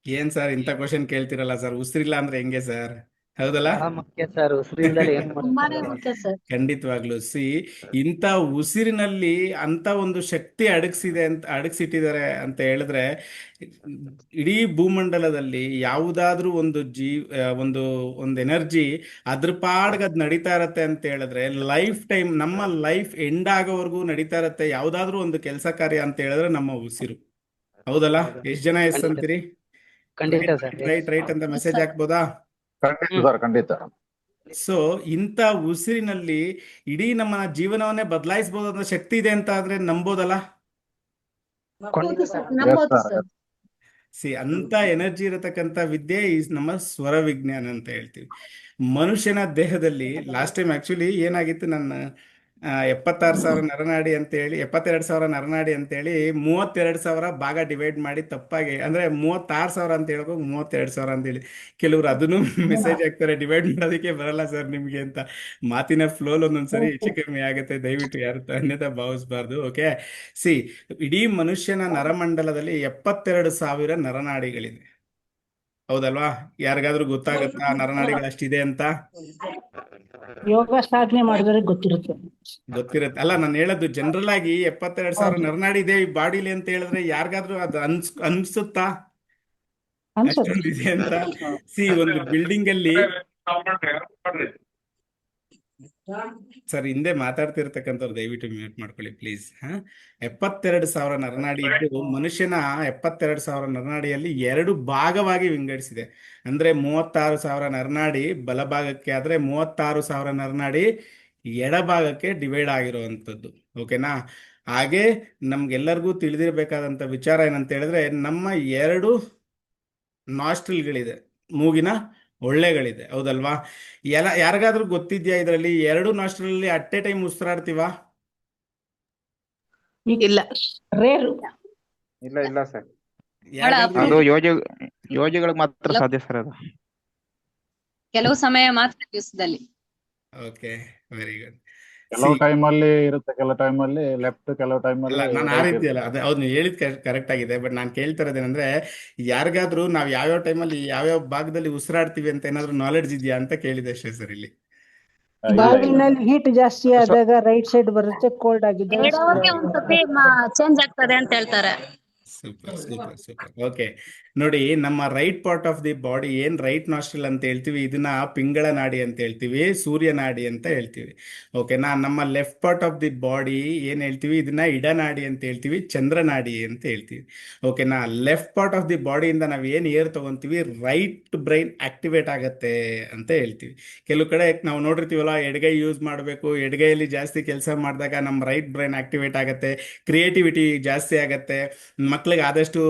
ಏನ್ ಸರ್ ಇಂಥ ಕ್ವಶನ್ ಕೇಳ್ತಿರಲ್ಲ ಸರ್? ಉಸಿರಿಲ್ಲ ಅಂದ್ರೆ ಹೆಂಗೆ ಸರ್? ಹೌದಲ್ಲ? ಬಹಳ ಮುಖ್ಯ ಸರ್. ಉಸಿರಿಂದಲೇ ಏನ್ ತುಂಬಾನೇ ಮಾಡೋದು? ಮುಖ್ಯ ಸರ್. ಖಂಡಿತವಾಗ್ಲು ಇಂಥ ಉಸಿರಿನಲ್ಲಿ ಅಂತ ಒಂದು ಶಕ್ತಿ ಅಡಗಿಸಿಟ್ಟಿದ್ದಾರೆ ಅಂತ ಹೇಳಿದ್ರೆ, ಇಡೀ ಭೂಮಂಡಲದಲ್ಲಿ ಯಾವುದಾದ್ರೂ ಒಂದು ಒಂದು ಒಂದು ಎನರ್ಜಿ ಅದ್ರ ಪಾಡ್ಗೆ ಅದ್ ನಡೀತಾ ಇರತ್ತೆ ಅಂತ ಹೇಳಿದ್ರೆ, ಲೈಫ್ ಟೈಮ್ ನಮ್ಮ ಲೈಫ್ ಎಂಡ್ ಆಗೋವರೆಗೂ ನಡೀತಾ ಇರತ್ತೆ ಯಾವ್ದಾದ್ರೂ ಒಂದು ಕೆಲಸ ಕಾರ್ಯ ಅಂತ ಹೇಳಿದ್ರೆ ನಮ್ಮ ಉಸಿರು. ಹೌದಲ್ಲ? ಎಷ್ಟ್ ಜನ ಎಸ್ ಅಂತೀರಿ? ಖಂಡಿತ ಸರ್. ರೈಟ್ ಅಂತ ಮೆಸೇಜ್ ಹಾಕ್ಬೋದಾ? ಖಂಡಿತ ಸರ್, ಖಂಡಿತ. ಸೊ ಇಂಥ ಉಸಿರಿನಲ್ಲಿ ಇಡೀ ನಮ್ಮ ಜೀವನವನ್ನೇ ಬದಲಾಯಿಸಬಹುದು ಅನ್ನೋ ಶಕ್ತಿ ಇದೆ ಅಂತ ಆದ್ರೆ ನಂಬೋದಲ್ಲ? ಹೌದು ಸರ್, ನಂಬೋದು ಸರ್. ಅಂತ ಎನರ್ಜಿ ಇರತಕ್ಕಂಥ ವಿದ್ಯೆ ನಮ್ಮ ಸ್ವರ ವಿಜ್ಞಾನ ಅಂತ ಹೇಳ್ತೀವಿ. ಮನುಷ್ಯನ ದೇಹದಲ್ಲಿ ಲಾಸ್ಟ್ ಟೈಮ್ ಆಕ್ಚುಲಿ ಏನಾಗಿತ್ತು, ನನ್ನ 76,000 ನರನಾಡಿ ಅಂತ ಹೇಳಿ 72,000 ನರನಾಡಿ ಅಂತ ಹೇಳಿ 32,000 ಭಾಗ ಡಿವೈಡ್ ಮಾಡಿ ತಪ್ಪಾಗಿ, ಅಂದ್ರೆ 36,000 ಅಂತ ಹೇಳ್ಕೊ 32,000 ಅಂತ ಹೇಳಿ ಕೆಲವರು ಅದನ್ನು ಮೆಸೇಜ್ ಹಾಕ್ತಾರೆ, ಡಿವೈಡ್ ಮಾಡೋದಕ್ಕೆ ಬರಲ್ಲ ಸರ್ ನಿಮ್ಗೆ ಅಂತ. ಮಾತಿನ ಫ್ಲೋಲ್ ಒಂದೊಂದ್ಸರಿ ಹೆಚ್ಚು ಕಮ್ಮಿ ಆಗುತ್ತೆ, ದಯವಿಟ್ಟು ಯಾರು ಅನ್ಯತಾ ಭಾವಿಸಬಾರ್ದು. ಓಕೆ, ಇಡೀ ಮನುಷ್ಯನ ನರಮಂಡಲದಲ್ಲಿ 72,000 ನರನಾಡಿಗಳಿದೆ. ಹೌದಲ್ವಾ? ಯಾರಿಗಾದ್ರೂ ಗೊತ್ತಾಗತ್ತಾ ನರನಾಡಿಗಳು ಅಷ್ಟಿದೆ ಅಂತ? ಯೋಗ ಸಾಧನೆ ಮಾಡಿದ್ರೆ ಗೊತ್ತಿರುತ್ತೆ. ಗೊತ್ತಿರುತ್ತೆ ಅಲ್ಲ, ನಾನು ಹೇಳೋದು ಜನರಲ್ ಆಗಿ 72,000 ನರನಾಡಿ ಇದೆ ಈ ಬಾಡಿಲಿ ಅಂತ ಹೇಳಿದ್ರೆ ಯಾರಿಗಾದ್ರೂ ಅದು ಅನ್ಸುತ್ತಾ ಅನ್ಸುತ್ತೆ. ಅಷ್ಟೊಂದಿದೆ ಅಂತ? ಒಂದು ಬಿಲ್ಡಿಂಗ್ ಅಲ್ಲಿ ಸರ್, ಹಿಂದೆ ಮಾತಾಡ್ತಿರ್ತಕ್ಕಂಥವ್ರು ದಯವಿಟ್ಟು ಮ್ಯೂಟ್ ಮಾಡ್ಕೊಳ್ಳಿ ಪ್ಲೀಸ್. 72,000 ನರನಾಡಿ ಇದ್ದು ಮನುಷ್ಯನ 72,000 ನರನಾಡಿಯಲ್ಲಿ 2 ಭಾಗವಾಗಿ ವಿಂಗಡಿಸಿದೆ. ಅಂದ್ರೆ 36,000 ನರನಾಡಿ ಬಲಭಾಗಕ್ಕೆ ಆದ್ರೆ 36,000 ನರನಾಡಿ ಎಡಭಾಗಕ್ಕೆ ಡಿವೈಡ್ ಆಗಿರುವಂಥದ್ದು. ಓಕೆನಾ? ಹಾಗೆ ನಮ್ಗೆಲ್ಲರಿಗೂ ತಿಳಿದಿರಬೇಕಾದಂಥ ವಿಚಾರ ಏನಂತ ಹೇಳಿದ್ರೆ, ನಮ್ಮ 2 ನಾಸ್ಟ್ರಿಲ್ಗಳಿದೆ, ಮೂಗಿನ ಒಳ್ಳೆಗಳಿದೆ. ಹೌದಲ್ವಾ? ಯಾರಿಗಾದ್ರೂ ಗೊತ್ತಿದ್ಯಾ ಇದರಲ್ಲಿ 2 ನಾಸ್ಟ್ರಿಲಲ್ಲಿ ಅಟ್ ಎ ಟೈಮ್ ಉಸಿರಾಡ್ತೀವ? ಇಲ್ಲ. ರೇರು. ಇಲ್ಲ ಸರ್. ಅದು ಯೋಜಿಗಳಿಗೆ ಮಾತ್ರ ಸಾಧ್ಯ ಸರ್ ಅದು. ಕೆಲವು ಸಮಯ ಮಾತ್ರ ದಿವಸದಲ್ಲಿ. Okay, very good. ಕೆಲವು ಟೈಮ್ ಅಲ್ಲಿ ಇರುತ್ತೆ, ಕೆಲವು ಟೈಮ್ ಅಲ್ಲಿ ಲೆಫ್ಟ್, ಕೆಲವು ಟೈಮ್ ಅಲ್ಲ, ಅಲ್ಲಿ ನಾನು ಆ ರೀತಿ ಅಲ್ಲ, ಅದೇ ಅವ್ರು ಹೇಳಿದ್ ಕರೆಕ್ಟ್ ಆಗಿದೆ. ಬಟ್ ನಾನು ಕೇಳ್ತಾ ಇರೋದೇನಂದ್ರೆ, ಯಾರಿಗಾದ್ರೂ ನಾವು ಯಾವ್ಯಾವ ಟೈಮಲ್ಲಿ ಯಾವ್ಯಾವ ಭಾಗದಲ್ಲಿ ಉಸಿರಾಡ್ತೀವಿ ಅಂತ ಏನಾದ್ರು ನಾಲೆಡ್ಜ್ ಇದೆಯಾ ಅಂತ ಕೇಳಿದೆ ಅಷ್ಟೇ ಸರ್ ಇಲ್ಲಿ. ಬಾಗಿನಲ್ಲಿ ಹೀಟ್ ಜಾಸ್ತಿ ಆದಾಗ ರೈಟ್ ಸೈಡ್ ಬರುತ್ತೆ, ಕೋಲ್ಡ್ ಆಗಿದ್ದಾಗ ಒಂದ್ಸತಿ ಚೇಂಜ್ ಆಗ್ತದೆ ಅಂತ ಹೇಳ್ತಾರೆ. ಸೂಪರ್. ಓಕೆ, ನೋಡಿ, ನಮ್ಮ right part of the body ಏನ್ ರೈಟ್ ನಾಸ್ಟ್ರಿಲ್ ಅಂತ ಹೇಳ್ತೀವಿ, ಇದನ್ನ ಪಿಂಗಳ ನಾಡಿ ಅಂತ ಹೇಳ್ತೀವಿ, ಸೂರ್ಯ ನಾಡಿ ಅಂತ ಹೇಳ್ತೀವಿ. ಓಕೆನಾ? ನಮ್ಮ left part of the body ಏನ್ ಹೇಳ್ತೀವಿ, ಇದನ್ನ ಇಡನಾಡಿ ಅಂತ ಹೇಳ್ತೀವಿ, ಚಂದ್ರನಾಡಿ ಅಂತ ಹೇಳ್ತೀವಿ. ಓಕೆನಾ? ಲೆಫ್ಟ್ ಪಾರ್ಟ್ ಆಫ್ ದಿ ಬಾಡಿಯಿಂದ ನಾವು ಏನ್ ಏರ್ ತಗೊಂತೀವಿ, ರೈಟ್ ಬ್ರೈನ್ ಆಕ್ಟಿವೇಟ್ ಆಗತ್ತೆ ಅಂತ ಹೇಳ್ತೀವಿ. ಕೆಲವು ಕಡೆ ನಾವು ನೋಡಿರ್ತೀವಲ್ಲ, ಎಡಗೈ ಯೂಸ್ ಮಾಡಬೇಕು, ಎಡಗೈಯಲ್ಲಿ ಜಾಸ್ತಿ ಕೆಲಸ ಮಾಡಿದಾಗ ನಮ್ಮ ರೈಟ್ ಬ್ರೈನ್ ಆಕ್ಟಿವೇಟ್ ಆಗತ್ತೆ, ಕ್ರಿಯೇಟಿವಿಟಿ ಜಾಸ್ತಿ ಆಗತ್ತೆ, ಮಕ್ಳಿಗೆ ಆದಷ್ಟು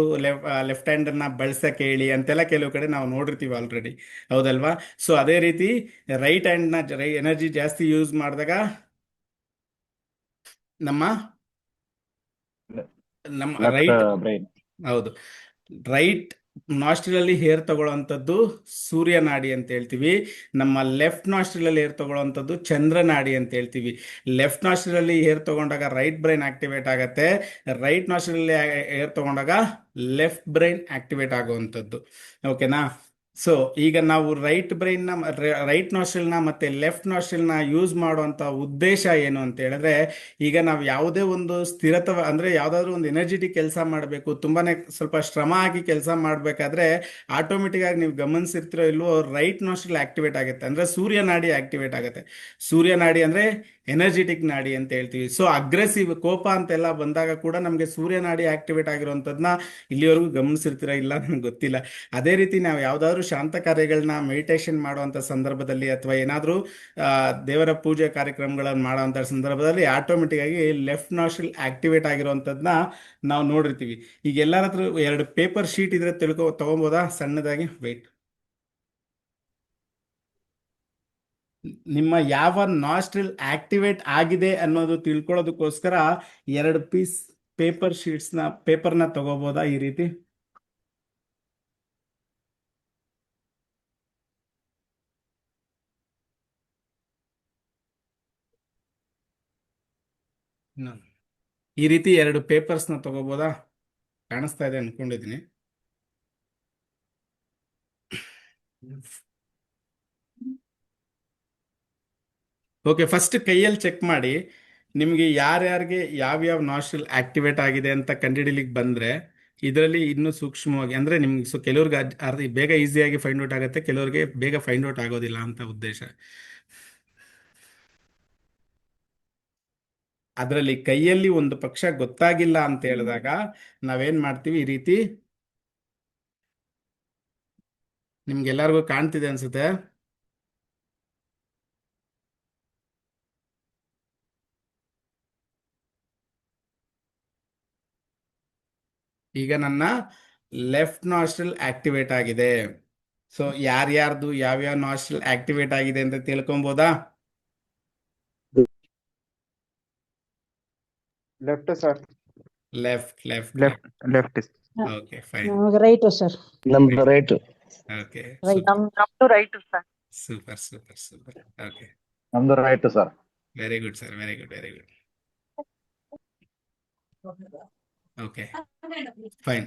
ಲೆಫ್ಟ್ ಹ್ಯಾಂಡ್ ಅನ್ನ ಬಳಸಕ್ಕೆ ಹೇಳಿ ಅಂತೆಲ್ಲ ಕೆಲವು ಕಡೆ ನಾವು ನೋಡಿರ್ತೀವಿ ಆಲ್ರೆಡಿ. ಹೌದಲ್ವಾ? ಸೊ ಅದೇ ರೀತಿ ರೈಟ್ ಹ್ಯಾಂಡ್ ನ ಎನರ್ಜಿ ಜಾಸ್ತಿ ಯೂಸ್ ಮಾಡಿದಾಗ ನಮ್ಮ ರೈಟ್, ಹೌದು, ರೈಟ್ ನಾಸ್ಟ್ರಿಲಲ್ಲಿ ಹೇರ್ ತಗೊಳ್ಳೋವಂಥದ್ದು ಸೂರ್ಯ ನಾಡಿ ಅಂತ ಹೇಳ್ತೀವಿ. ನಮ್ಮ ಲೆಫ್ಟ್ ನಾಸ್ಟ್ರಿಲಲ್ಲಿ ಹೇರ್ ತಗೊಳ್ಳೋವಂಥದ್ದು ಚಂದ್ರ ನಾಡಿ ಅಂತ ಹೇಳ್ತೀವಿ. ಲೆಫ್ಟ್ ನಾಸ್ಟ್ರಿಲಲ್ಲಿ ಹೇರ್ ತಗೊಂಡಾಗ ರೈಟ್ ಬ್ರೈನ್ ಆಕ್ಟಿವೇಟ್ ಆಗತ್ತೆ, ರೈಟ್ ನಾಸ್ಟ್ರಿಲಲ್ಲಿ ಹೇರ್ ತಗೊಂಡಾಗ ಲೆಫ್ಟ್ ಬ್ರೈನ್ ಆಕ್ಟಿವೇಟ್ ಆಗುವಂಥದ್ದು. ಓಕೆನಾ? ಸೊ ಈಗ ನಾವು ರೈಟ್ ನಾಸ್ಟ್ರಿಲ್ನ ಮತ್ತೆ ಲೆಫ್ಟ್ ನಾಸ್ಟ್ರಿಲ್ನ ಯೂಸ್ ಮಾಡುವಂಥ ಉದ್ದೇಶ ಏನು ಅಂತ ಹೇಳಿದ್ರೆ, ಈಗ ನಾವು ಯಾವುದೇ ಒಂದು ಅಂದ್ರೆ ಯಾವುದಾದ್ರೂ ಒಂದು ಎನರ್ಜಿಟಿಕ್ ಕೆಲಸ ಮಾಡಬೇಕು, ತುಂಬಾನೇ ಸ್ವಲ್ಪ ಶ್ರಮ ಆಗಿ ಕೆಲಸ ಮಾಡಬೇಕಾದ್ರೆ ಆಟೋಮೆಟಿಕ್ ಆಗಿ ನೀವು ಗಮನಿಸಿರ್ತಿರೋ ಇಲ್ವೋ, ರೈಟ್ ನಾಸ್ಟ್ರಿಲ್ ಆಕ್ಟಿವೇಟ್ ಆಗುತ್ತೆ, ಅಂದ್ರೆ ಸೂರ್ಯ ನಾಡಿ ಆಕ್ಟಿವೇಟ್ ಆಗುತ್ತೆ. ಸೂರ್ಯ ನಾಡಿ ಅಂದ್ರೆ ಎನರ್ಜೆಟಿಕ್ ನಾಡಿ ಅಂತ ಹೇಳ್ತೀವಿ. ಸೊ ಅಗ್ರೆಸಿವ್, ಕೋಪ ಅಂತೆಲ್ಲ ಬಂದಾಗ ಕೂಡ ನಮಗೆ ಸೂರ್ಯ ನಾಡಿ ಆಕ್ಟಿವೇಟ್ ಆಗಿರುವಂಥದ್ದನ್ನ ಇಲ್ಲಿವರೆಗೂ ಗಮನಿಸಿರ್ತೀರ ಇಲ್ಲ ನನಗೆ ಗೊತ್ತಿಲ್ಲ. ಅದೇ ರೀತಿ ನಾವು ಯಾವ್ದಾದ್ರು ಶಾಂತ ಕಾರ್ಯಗಳನ್ನ ಮೆಡಿಟೇಷನ್ ಮಾಡುವಂಥ ಸಂದರ್ಭದಲ್ಲಿ ಅಥವಾ ಏನಾದರೂ ದೇವರ ಪೂಜೆ ಕಾರ್ಯಕ್ರಮಗಳನ್ನು ಮಾಡುವಂಥ ಸಂದರ್ಭದಲ್ಲಿ ಆಟೋಮೆಟಿಕ್ ಆಗಿ ಲೆಫ್ಟ್ ನಾಸ್ಟ್ರಿಲ್ ಆಕ್ಟಿವೇಟ್ ಆಗಿರುವಂಥದ್ದನ್ನ ನಾವು ನೋಡಿರ್ತೀವಿ. ಈಗ ಎಲ್ಲರ ಹತ್ರ 2 ಪೇಪರ್ ಶೀಟ್ ಇದ್ರೆ ತಗೊಬೋದಾ ಸಣ್ಣದಾಗಿ? ವೆಯ್ಟ್. ನಿಮ್ಮ ಯಾವ ನಾಸ್ಟ್ರಿಲ್ ಆಕ್ಟಿವೇಟ್ ಆಗಿದೆ ಅನ್ನೋದು ತಿಳ್ಕೊಳ್ಳೋದಕ್ಕೋಸ್ಕರ 2 ಪೀಸ್ ಪೇಪರ್ನ ತಗೋಬೋದಾ ಈ ರೀತಿ? ಈ ರೀತಿ 2 ಪೇಪರ್ಸ್ನ ತಗೋಬೋದಾ? ಕಾಣಿಸ್ತಾ ಇದೆ ಅನ್ಕೊಂಡಿದ್ದೀನಿ. ಓಕೆ, ಫಸ್ಟ್ ಕೈಯಲ್ಲಿ ಚೆಕ್ ಮಾಡಿ ನಿಮಗೆ ಯಾರ್ಯಾರಿಗೆ ಯಾವ್ಯಾವ ನಾಸ್ಟ್ರಿಲ್ ಆಕ್ಟಿವೇಟ್ ಆಗಿದೆ ಅಂತ ಕಂಡುಹಿಡಿಲಿಕ್ಕೆ ಬಂದ್ರೆ ಇದರಲ್ಲಿ ಇನ್ನೂ ಸೂಕ್ಷ್ಮವಾಗಿ ಅಂದ್ರೆ ನಿಮ್ಗೆ ಕೆಲವ್ರಿಗೆ ಬೇಗ ಈಸಿಯಾಗಿ ಫೈಂಡ್ ಔಟ್ ಆಗುತ್ತೆ, ಕೆಲವ್ರಿಗೆ ಬೇಗ ಫೈಂಡ್ ಔಟ್ ಆಗೋದಿಲ್ಲ ಅಂತ ಉದ್ದೇಶ. ಅದರಲ್ಲಿ ಕೈಯಲ್ಲಿ ಒಂದು ಪಕ್ಷ ಗೊತ್ತಾಗಿಲ್ಲ ಅಂತ ಹೇಳಿದಾಗ ನಾವೇನ್ ಮಾಡ್ತೀವಿ, ಈ ರೀತಿ ನಿಮ್ಗೆಲ್ಲರಿಗೂ ಕಾಣ್ತಿದೆ ಅನ್ಸುತ್ತೆ. ಈಗ ನನ್ನ ಲೆಫ್ಟ್ ನಾಸ್ಟ್ರಿಲ್ ಆಕ್ಟಿವೇಟ್ ಆಗಿದೆ. ಸೊ ಯಾರ್ಯಾರ್ದು ಯಾವ್ಯಾವ ನಾಸ್ಟ್ರಿಲ್ ಆಕ್ಟಿವೇಟ್ ಆಗಿದೆ ಅಂತ ತಿಳ್ಕೊಬೋದಾ? Left sir. Left left left left okay, fine. ನಮಗೆ ರೈಟ್ ಸರ್. ನಮ್ದು ರೈಟ್. ಓಕೆ, ನಮ್ದು right sir. Super super super. Okay, ನಮ್ದು right sir. Very good sir, very good, very good. Okay, fine.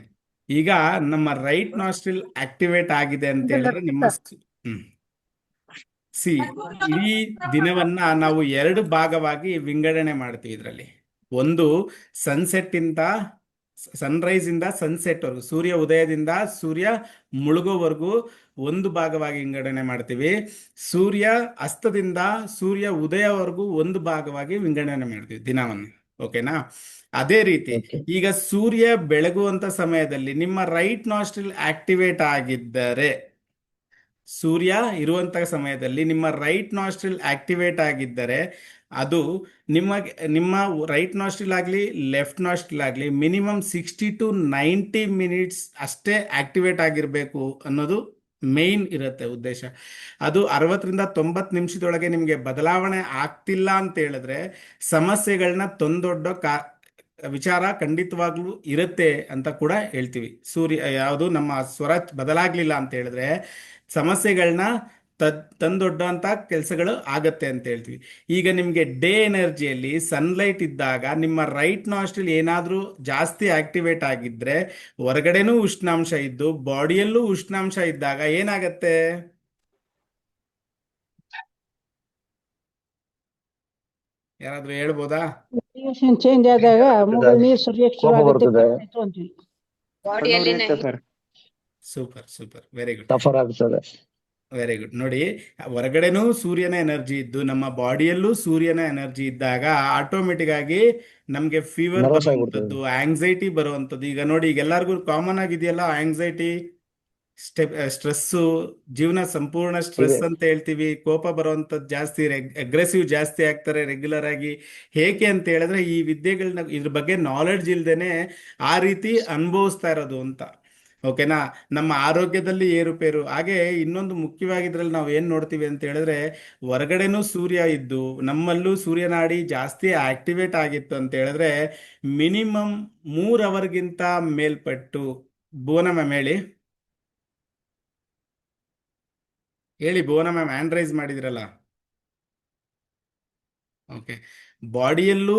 ಈಗ ನಮ್ಮ right nostril activate ಆಗಿದೆ ಅಂತ ಹೇಳಿದ್ರೆ C ಇಡೀ ದಿನವನ್ನ ನಾವು 2 ಭಾಗವಾಗಿ ವಿಂಗಡಣೆ ಮಾಡ್ತೀವಿ. ಇದರಲ್ಲಿ ಒಂದು ಸನ್ರೈಸ್ ಇಂದ ಸನ್ಸೆಟ್ ವರೆಗೂ, ಸೂರ್ಯ ಉದಯದಿಂದ ಸೂರ್ಯ ಮುಳುಗೋವರೆಗೂ ಒಂದು ಭಾಗವಾಗಿ ವಿಂಗಡಣೆ ಮಾಡ್ತೀವಿ. ಸೂರ್ಯ ಅಸ್ತದಿಂದ ಸೂರ್ಯ ಉದಯವರೆಗೂ ಒಂದು ಭಾಗವಾಗಿ ವಿಂಗಡಣೆ ಮಾಡ್ತೀವಿ ದಿನವನ್ನು. ಓಕೆನಾ? ಅದೇ ರೀತಿ ಈಗ ಸೂರ್ಯ ಬೆಳಗುವಂತ ಸಮಯದಲ್ಲಿ ನಿಮ್ಮ ರೈಟ್ ನಾಸ್ಟ್ರಿಲ್ ಆಕ್ಟಿವೇಟ್ ಆಗಿದ್ದರೆ, ಸೂರ್ಯ ಇರುವಂತಹ ಸಮಯದಲ್ಲಿ ನಿಮ್ಮ ರೈಟ್ ನಾಸ್ಟ್ರಿಲ್ ಆಕ್ಟಿವೇಟ್ ಆಗಿದ್ದರೆ ಅದು ನಿಮ್ಮ ರೈಟ್ ನಾಸ್ಟ್ರಿಲ್ ಆಗಲಿ ಲೆಫ್ಟ್ ನಾಸ್ಟ್ರಿಲ್ ಆಗಲಿ ಮಿನಿಮಮ್ 60 to 90 ಮಿನಿಟ್ಸ್ ಅಷ್ಟೇ ಆಕ್ಟಿವೇಟ್ ಆಗಿರಬೇಕು ಅನ್ನೋದು ಮೇನ್ ಇರುತ್ತೆ ಉದ್ದೇಶ. ಅದು 60ರಿಂದ 90 ನಿಮಿಷದೊಳಗೆ ನಿಮಗೆ ಬದಲಾವಣೆ ಆಗ್ತಿಲ್ಲ ಅಂತ ಹೇಳಿದ್ರೆ ಸಮಸ್ಯೆಗಳನ್ನ ತಂದೊಡ್ಡ ವಿಚಾರ ಖಂಡಿತವಾಗ್ಲೂ ಇರುತ್ತೆ ಅಂತ ಕೂಡ ಹೇಳ್ತೀವಿ. ಯಾವುದು ನಮ್ಮ ಸ್ವರ ಬದಲಾಗ್ಲಿಲ್ಲ ಅಂತ ಹೇಳಿದ್ರೆ ಸಮಸ್ಯೆಗಳನ್ನ ತಂದೊಡ್ಡಂತ ಕೆಲಸಗಳು ಆಗತ್ತೆ ಅಂತ ಹೇಳ್ತೀವಿ. ಈಗ ನಿಮಗೆ ಡೇ ಎನರ್ಜಿಯಲ್ಲಿ ಸನ್ಲೈಟ್ ಇದ್ದಾಗ ನಿಮ್ಮ ರೈಟ್ ನಾಸ್ಟ್ರಿಲ್ ಏನಾದ್ರೂ ಜಾಸ್ತಿ ಆಕ್ಟಿವೇಟ್ ಆಗಿದ್ರೆ ಹೊರಗಡೆನೂ ಉಷ್ಣಾಂಶ ಇದ್ದು ಬಾಡಿಯಲ್ಲೂ ಉಷ್ಣಾಂಶ ಇದ್ದಾಗ ಏನಾಗತ್ತೆ? ಯಾರಾದ್ರೂ ಹೇಳ್ಬೋದಾ? ಚೇಂಜ್ ಆದಾಗ ಮೂಗಲ್ ನೀರು ಸುರಿಯಕ್ಕೆ ಶುರು ಆಗುತ್ತೆ ಅಂತೀವಿ. Super super, very good, suffer ಆಗ್ತದೆ. Very good. ನೋಡಿ, ಹೊರಗಡೆನೂ ಸೂರ್ಯನ ಎನರ್ಜಿ ಇದ್ದು ನಮ್ಮ ಬಾಡಿಯಲ್ಲೂ ಸೂರ್ಯನ ಎನರ್ಜಿ ಇದ್ದಾಗ ಆಟೋಮೆಟಿಕ್ ಆಗಿ ನಮ್ಗೆ ಫೀವರ್ ಬರುವಂಥದ್ದು, ಆಂಗ್ಸೈಟಿ ಬರುವಂಥದ್ದು. ಈಗ ನೋಡಿ, ಈಗ ಎಲ್ಲರಿಗೂ ಕಾಮನ್ ಆಗಿದೆಯಲ್ಲ ಆಂಗ್ಸೈಟಿ, ಸ್ಟ್ರೆಸ್ಸು, ಜೀವನ ಸಂಪೂರ್ಣ ಸ್ಟ್ರೆಸ್ ಅಂತ ಹೇಳ್ತೀವಿ. ಕೋಪ ಬರುವಂಥದ್ದು ಜಾಸ್ತಿ, ಅಗ್ರೆಸಿವ್ ಜಾಸ್ತಿ ಆಗ್ತಾರೆ ರೆಗ್ಯುಲರ್ ಆಗಿ. ಹೇಗೆ ಅಂತ ಹೇಳಿದ್ರೆ ಈ ವಿದ್ಯೆಗಳನ್ನ ಇದ್ರ ಬಗ್ಗೆ ನಾಲೆಡ್ಜ್ ಇಲ್ದೇನೆ ಆ ರೀತಿ ಅನುಭವಿಸ್ತಾ ಇರೋದು ಅಂತ. ಓಕೆನಾ? ನಮ್ಮ ಆರೋಗ್ಯದಲ್ಲಿ ಏರುಪೇರು. ಹಾಗೆ ಇನ್ನೊಂದು ಮುಖ್ಯವಾಗಿದ್ರಲ್ಲಿ ನಾವು ಏನ್ ನೋಡ್ತೀವಿ ಅಂತ ಹೇಳಿದ್ರೆ ಹೊರಗಡೆನೂ ಸೂರ್ಯ ಇದ್ದು ನಮ್ಮಲ್ಲೂ ಸೂರ್ಯನಾಡಿ ಜಾಸ್ತಿ ಆಕ್ಟಿವೇಟ್ ಆಗಿತ್ತು ಅಂತ ಹೇಳಿದ್ರೆ ಮಿನಿಮಮ್ 3 ಅವರ್ಗಿಂತ ಮೇಲ್ಪಟ್ಟು, ಭುವನ ಮ್ಯಾಮ್ ಹೇಳಿ ಭುವನ ಮ್ಯಾಮ್, ಹ್ಯಾಂಡ್ ರೈಸ್ ಮಾಡಿದಿರಲ್ಲ. ಓಕೆ, ಬಾಡಿಯಲ್ಲೂ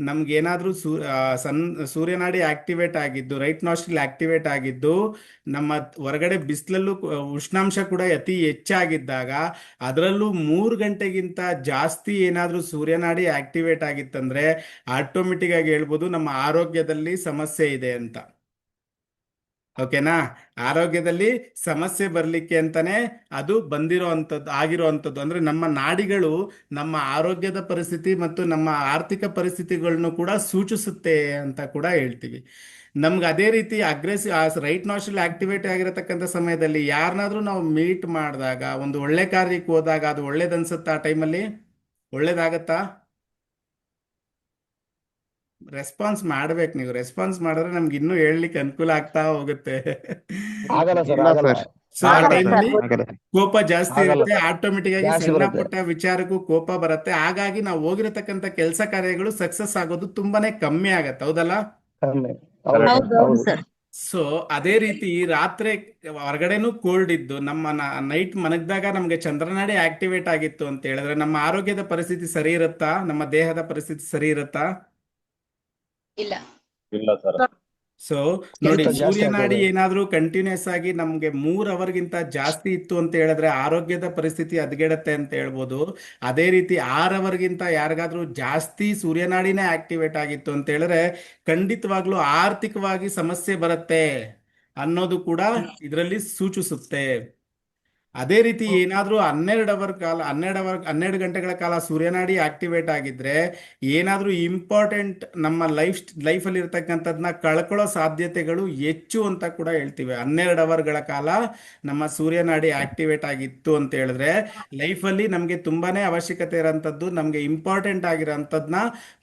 ನಮ್ಗೆ ಏನಾದ್ರೂ ಸೂರ್ಯನಾಡಿ ಆಕ್ಟಿವೇಟ್ ಆಗಿದ್ದು, ರೈಟ್ ನಾಸ್ಟ್ರಿಲ್ ಆಕ್ಟಿವೇಟ್ ಆಗಿದ್ದು, ನಮ್ಮ ಹೊರಗಡೆ ಬಿಸಿಲಲ್ಲೂ ಉಷ್ಣಾಂಶ ಕೂಡ ಅತಿ ಹೆಚ್ಚಾಗಿದ್ದಾಗ ಅದರಲ್ಲೂ 3 ಗಂಟೆಗಿಂತ ಜಾಸ್ತಿ ಏನಾದ್ರೂ ಸೂರ್ಯನಾಡಿ ಆಕ್ಟಿವೇಟ್ ಆಗಿತ್ತಂದ್ರೆ ಆಟೋಮೆಟಿಕ್ ಆಗಿ ಹೇಳ್ಬೋದು ನಮ್ಮ ಆರೋಗ್ಯದಲ್ಲಿ ಸಮಸ್ಯೆ ಇದೆ ಅಂತ. ಓಕೆನಾ? ಆರೋಗ್ಯದಲ್ಲಿ ಸಮಸ್ಯೆ ಬರಲಿಕ್ಕೆ ಅಂತಾನೆ ಅದು ಬಂದಿರೋ ಅಂಥದ್ದು, ಆಗಿರೋ ಅಂಥದ್ದು. ಅಂದ್ರೆ ನಮ್ಮ ನಾಡಿಗಳು ನಮ್ಮ ಆರೋಗ್ಯದ ಪರಿಸ್ಥಿತಿ ಮತ್ತು ನಮ್ಮ ಆರ್ಥಿಕ ಪರಿಸ್ಥಿತಿಗಳನ್ನು ಕೂಡ ಸೂಚಿಸುತ್ತೆ ಅಂತ ಕೂಡ ಹೇಳ್ತೀವಿ. ನಮ್ಗೆ ಅದೇ ರೀತಿ ರೈಟ್ ನಾಸ್ಟ್ರಲ್ ಆಕ್ಟಿವೇಟ್ ಆಗಿರತಕ್ಕಂಥ ಸಮಯದಲ್ಲಿ ಯಾರನ್ನಾದ್ರೂ ನಾವು ಮೀಟ್ ಮಾಡಿದಾಗ, ಒಂದು ಒಳ್ಳೆ ಕಾರ್ಯಕ್ಕೆ ಹೋದಾಗ ಅದು ಒಳ್ಳೇದನ್ಸುತ್ತಾ? ಆ ಟೈಮಲ್ಲಿ ಒಳ್ಳೇದಾಗತ್ತಾ? ರೆಸ್ಪಾನ್ಸ್ ಮಾಡ್ಬೇಕು. ನೀವು ರೆಸ್ಪಾನ್ಸ್ ಮಾಡಿದ್ರೆ ನಮ್ಗೆ ಇನ್ನೂ ಹೇಳಲಿಕ್ಕೆ ಅನುಕೂಲ ಆಗ್ತಾ ಹೋಗುತ್ತೆ. ಆಗಲ್ಲ ಸರ್, ಇಲ್ಲ ಆಗಲ್ಲ. ಸರ್. ಸೊ ಆ ಆಗಲ್ಲ ಟೈಮಲ್ಲಿ ಸರ್. ಆಗಲ್ಲ. ಕೋಪ ಜಾಸ್ತಿ ಆಗಲ್ಲ ಇರುತ್ತೆ, ಸರ್. ಆಟೋಮೆಟಿಕ್ ಆಗಿ ಜಾಸ್ತಿ ಸಣ್ಣ ಬರುತ್ತೆ. ಪುಟ್ಟ ವಿಚಾರಕ್ಕೂ ಕೋಪ ಬರುತ್ತೆ. ಹಾಗಾಗಿ ನಾವು ಹೋಗಿರತಕ್ಕಂಥ ಕೆಲಸ ಕಾರ್ಯಗಳು ಸಕ್ಸಸ್ ಆಗೋದು ತುಂಬಾನೇ ಕಮ್ಮಿ ಆಗತ್ತೆ. ಹೌದಲ್ಲ? ಕಮ್ಮಿ. ಹೌದು ಹೌದು ಸರ್. ಸೊ ಅದೇ ರೀತಿ ರಾತ್ರಿ ಹೊರಗಡೆನೂ ಕೋಲ್ಡ್ ಇದ್ದು ನಮ್ಮ ನೈಟ್ ಮನಗ್ದಾಗ ನಮ್ಗೆ ಚಂದ್ರನಾಡಿ ಆಕ್ಟಿವೇಟ್ ಆಗಿತ್ತು ಅಂತ ಹೇಳಿದ್ರೆ ನಮ್ಮ ಆರೋಗ್ಯದ ಪರಿಸ್ಥಿತಿ ಸರಿ ಇರುತ್ತಾ? ನಮ್ಮ ದೇಹದ ಪರಿಸ್ಥಿತಿ ಸರಿ ಇರುತ್ತಾ? ಇಲ್ಲ. ಇಲ್ಲ ಸರ್. ಸೊ ನೋಡಿ, ಜಾಸ್ತಿ ಸೂರ್ಯನಾಡಿ ಆಗ್ತದೆ. ಏನಾದ್ರೂ ಕಂಟಿನ್ಯೂಸ್ ಆಗಿ ನಮ್ಗೆ 3 ಅವರ್ಗಿಂತ ಜಾಸ್ತಿ ಇತ್ತು ಅಂತ ಹೇಳಿದ್ರೆ ಆರೋಗ್ಯದ ಪರಿಸ್ಥಿತಿ ಹದಗೆಡುತ್ತೆ ಅಂತ ಹೇಳ್ಬೋದು. ಅದೇ ರೀತಿ 6 ಅವರ್ಗಿಂತ ಯಾರಿಗಾದ್ರೂ ಜಾಸ್ತಿ ಸೂರ್ಯನಾಡಿನೇ ಆಕ್ಟಿವೇಟ್ ಆಗಿತ್ತು ಅಂತ ಹೇಳಿದ್ರೆ ಖಂಡಿತವಾಗ್ಲೂ ಆರ್ಥಿಕವಾಗಿ ಸಮಸ್ಯೆ ಬರುತ್ತೆ ಅನ್ನೋದು ಕೂಡ ಇದರಲ್ಲಿ ಸೂಚಿಸುತ್ತೆ. ಅದೇ ರೀತಿ ಏನಾದ್ರೂ 12 ಗಂಟೆಗಳ ಕಾಲ ಸೂರ್ಯನಾಡಿ ಆಕ್ಟಿವೇಟ್ ಆಗಿದ್ರೆ ಏನಾದ್ರೂ ಇಂಪಾರ್ಟೆಂಟ್ ನಮ್ಮ ಲೈಫಲ್ಲಿ ಇರ್ತಕ್ಕಂಥದ್ದನ್ನ ಕಳ್ಕೊಳ್ಳೋ ಸಾಧ್ಯತೆಗಳು ಹೆಚ್ಚು ಅಂತ ಕೂಡ ಹೇಳ್ತೀವಿ. 12 ಅವರ್ಗಳ ಕಾಲ ನಮ್ಮ ಸೂರ್ಯನಾಡಿ ಆಕ್ಟಿವೇಟ್ ಆಗಿತ್ತು ಅಂತ ಹೇಳಿದ್ರೆ ಲೈಫಲ್ಲಿ ನಮಗೆ ತುಂಬಾನೇ ಅವಶ್ಯಕತೆ ಇರೋಂಥದ್ದು, ನಮಗೆ ಇಂಪಾರ್ಟೆಂಟ್ ಆಗಿರೋಂಥದ್ದನ್ನ